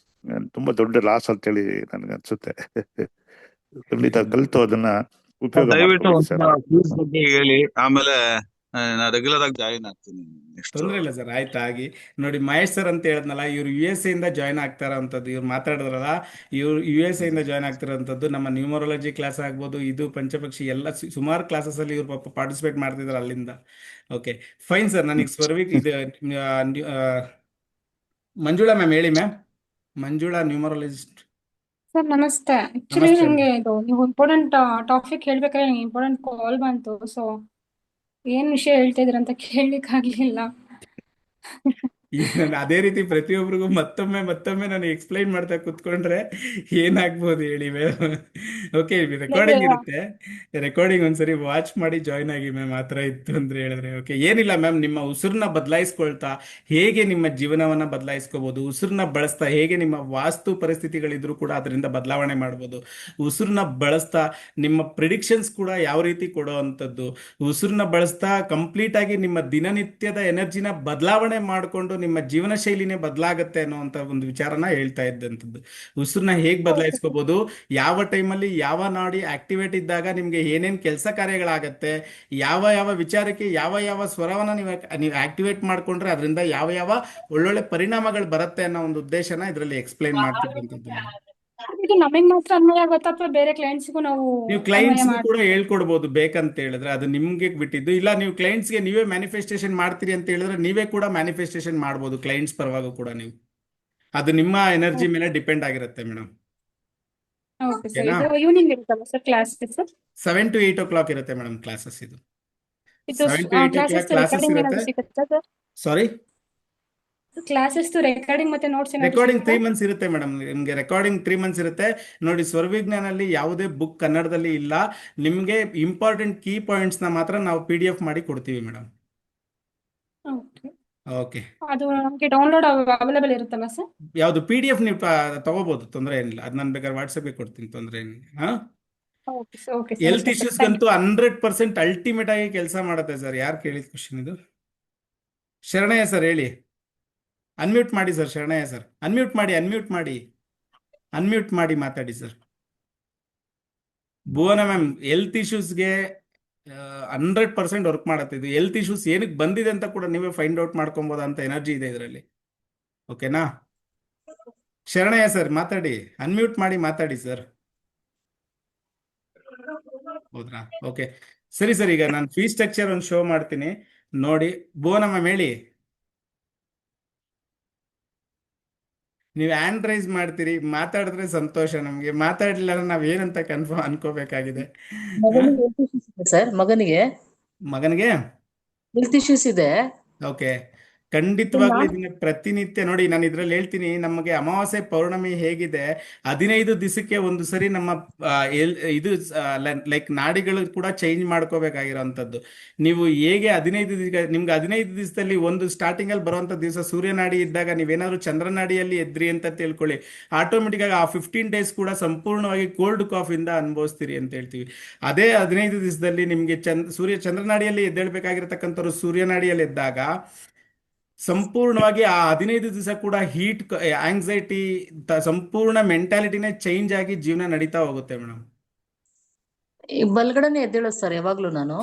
ತುಂಬಾ ದೊಡ್ಡ ಲಾಸ್ ಅಂತೇಳಿ ನನ್ಗೆ ಅನ್ಸುತ್ತೆ. ಖಂಡಿತ ಕಲಿತು ಅದನ್ನ ಉಪಯೋಗ ದಯವಿಟ್ಟು ಮಾಡ್ಕೊಳ್ಳಿ ಸರ್. ಫೀಸ್ ಬಗ್ಗೆ ಹೇಳಿ, ಆಮೇಲೆ ನಾ ರೆಗ್ಯುಲರ್ ಆಗಿ ಜಾಯಿನ್ ಆಗ್ತೀನಿ ನೆಕ್ಸ್ಟ್. ತೊಂದ್ರೆ ಇಲ್ಲ ಸರ್, ಆಯ್ತು ಆಗಿ. ನೋಡಿ ಮಹೇಶ್ ಸರ್ ಅಂತ ಹೇಳಿದ್ನಲ್ಲ, ಇವ್ರು USA ಇಂದ ಜಾಯ್ನ್ ಆಗ್ತಾರಂಥದ್ದು, ಇವ್ರು ಮಾತಾಡಿದ್ರಲ್ಲ, ಇವ್ರು USA ಇಂದ ಜಾಯ್ನ್ ಆಗ್ತಿರೋಂಥದ್ದು. ನಮ್ಮ ನ್ಯೂಮರಾಲಜಿ ಕ್ಲಾಸ್ ಆಗ್ಬೋದು, ಇದು ಪಂಚಪಕ್ಷಿ ಎಲ್ಲ ಸುಮಾರು ಕ್ಲಾಸಸ್ ಅಲ್ಲಿ ಇವ್ರು ಪಾಪ ಪಾರ್ಟಿಸಿಪೇಟ್ ಮಾಡ್ತಿದ್ರು ಅಲ್ಲಿಂದ. Okay fine sir. ನನಗೆ ಸ್ವರ್ವಿಕ್ ಇದು ಮಂಜುಳಾ ಮ್ಯಾಮ್ ಹೇಳಿ ಮ್ಯಾಮ್. ಮಂಜುಳಾ ನ್ಯೂಮರಾಲಜಿಸ್ಟ್. ಸರ್ ನಮಸ್ತೆ. ಆಕ್ಚುಲಿ ನಮಸ್ತೆ ನಂಗೆ ಇದು ನೀವು ಇಂಪಾರ್ಟೆಂಟ್ ಟಾಪಿಕ್ ಹೇಳ್ಬೇಕಾದ್ರೆ ನಂಗೆ ಇಂಪಾರ್ಟೆಂಟ್ ಕಾಲ್ ಬಂತು. ಸೊ ಏನ್ ವಿಷಯ ಹೇಳ್ತಾ ಇದ್ರ ಅಂತ ಕೇಳಲಿಕ್ಕೆ ಆಗ್ಲಿಲ್ಲ. ನಾನು ಅದೇ ರೀತಿ ಪ್ರತಿಯೊಬ್ಬರಿಗೂ ಮತ್ತೊಮ್ಮೆ ಮತ್ತೊಮ್ಮೆ ನಾನು ಎಕ್ಸ್ಪ್ಲೈನ್ ಮಾಡ್ತಾ ಕುತ್ಕೊಂಡ್ರೆ ಏನಾಗ್ಬೋದು ಹೇಳಿ ಮ್ಯಾಮ್. ಓಕೆ ರೆಕಾರ್ಡಿಂಗ್ ಇರುತ್ತೆ, ರೆಕಾರ್ಡಿಂಗ್ ಒಂದ್ಸರಿ ವಾಚ್ ಮಾಡಿ ಜಾಯ್ನ್ ಆಗಿ ಮ್ಯಾಮ್. ಆ ಥರ ಇತ್ತು ಅಂದ್ರೆ ಹೇಳಿದ್ರೆ ಓಕೆ. ಏನಿಲ್ಲ ಮ್ಯಾಮ್, ನಿಮ್ಮ ಉಸಿರನ್ನ ಬದಲಾಯಿಸ್ಕೊಳ್ತಾ ಹೇಗೆ ನಿಮ್ಮ ಜೀವನವನ್ನ ಬದಲಾಯಿಸ್ಕೋಬಹುದು, ಉಸಿರನ್ನ ಬಳಸ್ತಾ ಹೇಗೆ ನಿಮ್ಮ ವಾಸ್ತು ಪರಿಸ್ಥಿತಿಗಳಿದ್ರು ಕೂಡ ಅದರಿಂದ ಬದಲಾವಣೆ ಮಾಡ್ಬೋದು, ಉಸಿರನ್ನ ಬಳಸ್ತಾ ನಿಮ್ಮ ಪ್ರಿಡಿಕ್ಷನ್ಸ್ ಕೂಡ ಯಾವ ರೀತಿ ಕೊಡೋ ಅಂಥದ್ದು, ಉಸಿರನ್ನ ಬಳಸ್ತಾ ಕಂಪ್ಲೀಟ್ ಆಗಿ ನಿಮ್ಮ ದಿನನಿತ್ಯದ ಎನರ್ಜಿನ ಬದಲಾವಣೆ ಮಾಡಿಕೊಂಡು ನಿಮ್ಮ ಜೀವನ ಶೈಲಿನೇ ಬದಲಾಗತ್ತೆ ಅನ್ನೋಂಥ ಒಂದು ವಿಚಾರನ ಹೇಳ್ತಾ ಇದ್ದಂಥದ್ದು. ಉಸಿರನ್ನ ಹೇಗೆ ಬದಲಾಯಿಸ್ಕೋಬಹುದು, ಯಾವ ಟೈಮಲ್ಲಿ ಯಾವ ನಾಡಿ ಆಕ್ಟಿವೇಟ್ ಇದ್ದಾಗ ನಿಮ್ಗೆ ಏನೇನ್ ಕೆಲಸ ಕಾರ್ಯಗಳಾಗತ್ತೆ, ಯಾವ ಯಾವ ವಿಚಾರಕ್ಕೆ ಯಾವ ಯಾವ ಸ್ವರವನ್ನ ನೀವು ಆಕ್ಟಿವೇಟ್ ಮಾಡ್ಕೊಂಡ್ರೆ ಅದರಿಂದ ಯಾವ ಯಾವ ಒಳ್ಳೊಳ್ಳೆ ಪರಿಣಾಮಗಳು ಬರುತ್ತೆ ಅನ್ನೋ ಒಂದು ಉದ್ದೇಶನ ಇದರಲ್ಲಿ ಎಕ್ಸ್ಪ್ಲೈನ್ ಮಾಡ್ತಿದ್ದಂಥದ್ದು. ಇದು ನಮಗ್ ಮಾತ್ರ ಅನ್ವಯ ಆಗುತ್ತಾ ಅಥವಾ ಬೇರೆ ಕ್ಲೈಂಟ್ಸ್ಗೂ ನಾವು ನೀವು ಅನ್ವಯ ಕ್ಲೈಂಟ್ಸ್ಗೂ ಕೂಡ ಮಾಡ್ತೀವಿ? ಹೇಳ್ಕೊಡ್ಬೋದು ಬೇಕಂತ ಹೇಳಿದ್ರೆ, ಅದು ನಿಮ್ಗೆ ಬಿಟ್ಟಿದ್ದು. ಇಲ್ಲ ನೀವು ಕ್ಲೈಂಟ್ಸ್ಗೆ ನೀವೇ ಮ್ಯಾನಿಫೆಸ್ಟೇಷನ್ ಮಾಡ್ತೀರಿ ಅಂತ ಹೇಳಿದ್ರೆ ನೀವೇ ಕೂಡ ಮ್ಯಾನಿಫೆಸ್ಟೇಷನ್ ಮಾಡ್ಬೋದು ಕ್ಲೈಂಟ್ಸ್ ಪರವಾಗೂ ಕೂಡ ನೀವು. ಅದು ನಿಮ್ಮ ಎನರ್ಜಿ ಮೇಲೆ ಡಿಪೆಂಡ್ ಆಗಿರುತ್ತೆ ಮೇಡಮ್. Okay sir. ಓಕೆನಾ? ಇದು ಈವ್ನಿಂಗ್ ಇರುತ್ತಲ್ಲ ಸರ್ ಕ್ಲಾಸಸ್? 7 to 8 o'clock ಇರುತ್ತೆ ಮೇಡಮ್ ಕ್ಲಾಸಸ್. ಇದು ಇದು 7 to 8 o'clock classes classes recording ಇರುತ್ತೆ. ಏನಾದ್ರು ಸಿಗುತ್ತಾ ಸರ್? ಸಾರಿ, ಕ್ಲಾಸಸ್ ರೆಕಾರ್ಡಿಂಗ್ ಮತ್ತೆ ನೋಟ್ಸ್ ಏನಾದ್ರು ರೆಕಾರ್ಡಿಂಗ್ ಸಿಗುತ್ತಾ? 3 months ಇರುತ್ತೆ ಮೇಡಮ್. ನಿಮ್ಗೆ ರೆಕಾರ್ಡಿಂಗ್ 3 months ಇರುತ್ತೆ. ನೋಡಿ, ಸ್ವರ್ವಿಜ್ಞಾನಲ್ಲಿ ಯಾವುದೇ ಬುಕ್ ಕನ್ನಡದಲ್ಲಿ ಇಲ್ಲ. ನಿಮ್ಗೆ ಇಂಪಾರ್ಟೆಂಟ್ ಕೀ ಪಾಯಿಂಟ್ಸ್ ನ ಮಾತ್ರ ನಾವು PDF ಮಾಡಿ ಕೊಡ್ತೀವಿ ಮೇಡಮ್. ಓಕೆ. ಓಕೆ, ಅದು ನಮಗೆ ಡೌನ್ಲೋಡ್ ಅವೈಲೇಬಲ್ ಇರುತ್ತಲ್ಲ ಸರ್? ಯಾವುದು PDF ನೀವು ತಗೋಬಹುದು, ತೊಂದರೆ ಏನಿಲ್ಲ. ಅದು ನಾನು ಬೇಕಾದ್ರೆ ವಾಟ್ಸಪ್ಗೆ ಕೊಡ್ತೀನಿ, ತೊಂದರೆ ಏನಿಲ್ಲ. ಹಾ, okay sir. Okay sir. Health ಅಷ್ಟೇ ಸರ್. ಥ್ಯಾಂಕ್ ಇಶ್ಯೂಸ್ಗಂತೂ 100% ಅಲ್ಟಿಮೇಟ್ ಆಗಿ ಕೆಲಸ ಮಾಡುತ್ತೆ ಸರ್. ಯಾರು ಕೇಳಿದ ಕ್ವಶನ್ ಇದು? ಶರಣಯ್ಯ ಸರ್ ಹೇಳಿ. ಅನ್ಮ್ಯೂಟ್ ಮಾಡಿ ಸರ್. ಶರಣಯ್ಯ ಸರ್ ಅನ್ಮ್ಯೂಟ್ ಮಾಡಿ, ಅನ್ಮ್ಯೂಟ್ ಮಾಡಿ ಮಾತಾಡಿ ಸರ್. ಭುವನ ಮ್ಯಾಮ್, ಹೆಲ್ತ್ ಇಶ್ಯೂಸ್ಗೆ 100% ವರ್ಕ್ ಮಾಡತ್ತೆ. ಇದು ಹೆಲ್ತ್ ಇಶ್ಯೂಸ್ ಏನಕ್ಕೆ ಬಂದಿದೆ ಅಂತ ಕೂಡ ನೀವೇ ಫೈಂಡ್ ಔಟ್ ಮಾಡ್ಕೊಬೋದು ಅಂತ ಎನರ್ಜಿ ಇದೆ ಇದರಲ್ಲಿ. ಓಕೆನಾ? ಶರಣಯ್ಯ ಸರ್ ಮಾತಾಡಿ, ಅನ್ಮ್ಯೂಟ್ ಮಾಡಿ ಮಾತಾಡಿ ಸರ್. ಹೌದ್ರಾ? ಓಕೆ ಸರಿ ಸರ್. ಈಗ ನಾನು ಫೀಸ್ ಸ್ಟ್ರಕ್ಚರ್ ಒಂದು ಶೋ ಮಾಡ್ತೀನಿ ನೋಡಿ. ಭುವನ ಮ್ಯಾಮ್ ಹೇಳಿ. ನೀವು ಹ್ಯಾಂಡ್ ರೈಸ್ ಮಾಡ್ತೀರಿ, ಮಾತಾಡಿದ್ರೆ ಸಂತೋಷ ನಮ್ಗೆ. ಮಾತಾಡ್ಲಿಲ್ಲ ಅಂದ್ರೆ ನಾವ್ ಏನಂತ ಕನ್ಫರ್ಮ್ ಅನ್ಕೋಬೇಕಾಗಿದೆ. ಸರ್ ಮಗನಿಗೆ ಮಗನಿಗೆ ಹೆಲ್ತ್ ಇಶ್ಯೂಸ್ ಇದೆ. ಓಕೆ, ಖಂಡಿತವಾಗ್ಲೂ ಇದನ್ನ ಪ್ರತಿನಿತ್ಯ ನೋಡಿ. ನಾನು ಇದ್ರಲ್ಲಿ ಹೇಳ್ತೀನಿ, ನಮಗೆ ಅಮಾವಾಸ್ಯೆ ಪೌರ್ಣಮಿ ಹೇಗಿದೆ 15 ದಿವಸಕ್ಕೆ ಒಂದು ಸರಿ ನಮ್ಮ ಇದು ಲೈಕ್ ನಾಡಿಗಳು ಕೂಡ ಚೇಂಜ್ ಮಾಡ್ಕೋಬೇಕಾಗಿರೋಂಥದ್ದು. ನೀವು ಹೇಗೆ 15 ದಿವಸ, ನಿಮ್ಗೆ 15 ದಿವಸದಲ್ಲಿ ಒಂದು ಸ್ಟಾರ್ಟಿಂಗ್ ಅಲ್ಲಿ ಬರುವಂತ ದಿವಸ ಸೂರ್ಯನಾಡಿ ಇದ್ದಾಗ ನೀವೇನಾದ್ರು ಚಂದ್ರನಾಡಿಯಲ್ಲಿ ಎದ್ರಿ ಅಂತ ತಿಳ್ಕೊಳ್ಳಿ, ಆಟೋಮೆಟಿಕ್ ಆಗಿ ಆ 15 days ಕೂಡ ಸಂಪೂರ್ಣವಾಗಿ ಕೋಲ್ಡ್ ಕಾಫಿಂದ ಅನುಭವಿಸ್ತೀರಿ ಅಂತ ಹೇಳ್ತೀವಿ. ಅದೇ 15 ದಿವಸದಲ್ಲಿ ನಿಮ್ಗೆ ಚಂದ್ರನಾಡಿಯಲ್ಲಿ ಎದ್ದೇಳ್ಬೇಕಾಗಿರತಕ್ಕಂಥವ್ರು ಸೂರ್ಯನಾಡಿಯಲ್ಲಿ ಎದ್ದಾಗ ಸಂಪೂರ್ಣವಾಗಿ ಆ 15 ದಿವಸ ಕೂಡ ಹೀಟ್, ಆಂಗ್ಸೈಟಿ, ಸಂಪೂರ್ಣ ಮೆಂಟಾಲಿಟಿನೇ ಚೇಂಜ್ ಆಗಿ ಜೀವನ ನಡೀತಾ ಹೋಗುತ್ತೆ ಮೇಡಮ್. ಈ ಬಲ್ಗಡೆನೆ ಎದ್ದೇಳೋದು ಸರ್ ಯಾವಾಗ್ಲೂ ನಾನು.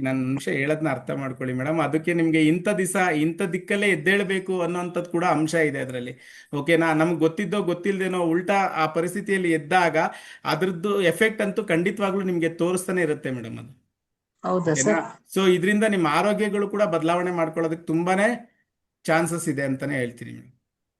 ನನ್ನ ನಿಮಿಷ ಹೇಳೋದನ್ನ ಅರ್ಥ ಮಾಡ್ಕೊಳ್ಳಿ ಮೇಡಮ್. ಅದಕ್ಕೆ ನಿಮ್ಗೆ ಇಂಥ ದಿವಸ ಇಂಥ ದಿಕ್ಕಲ್ಲೇ ಎದ್ದೇಳಬೇಕು ಅನ್ನೋಂಥದ್ದು ಕೂಡ ಅಂಶ ಇದೆ ಅದರಲ್ಲಿ. ಓಕೆನಾ? ನಮ್ಗೆ ಗೊತ್ತಿದ್ದೋ ಗೊತ್ತಿಲ್ಲದೇನೋ ಉಲ್ಟಾ ಆ ಪರಿಸ್ಥಿತಿಯಲ್ಲಿ ಎದ್ದಾಗ ಅದ್ರದ್ದು ಎಫೆಕ್ಟ್ ಅಂತೂ ಖಂಡಿತವಾಗ್ಲೂ ನಿಮ್ಗೆ ತೋರಿಸ್ತಾನೆ ಇರುತ್ತೆ ಮೇಡಮ್ ಅದು. ಹೌದಾ ಓಕೆನಾ? ಸರ್? ಸೊ ಇದರಿಂದ ನಿಮ್ಮ ಆರೋಗ್ಯಗಳು ಕೂಡ ಬದಲಾವಣೆ ಮಾಡ್ಕೊಳ್ಳೋದಕ್ಕೆ ತುಂಬಾನೇ ಚಾನ್ಸಸ್ ಇದೆ ಅಂತಾನೆ ಹೇಳ್ತೀನಿ ಮೇಡಮ್.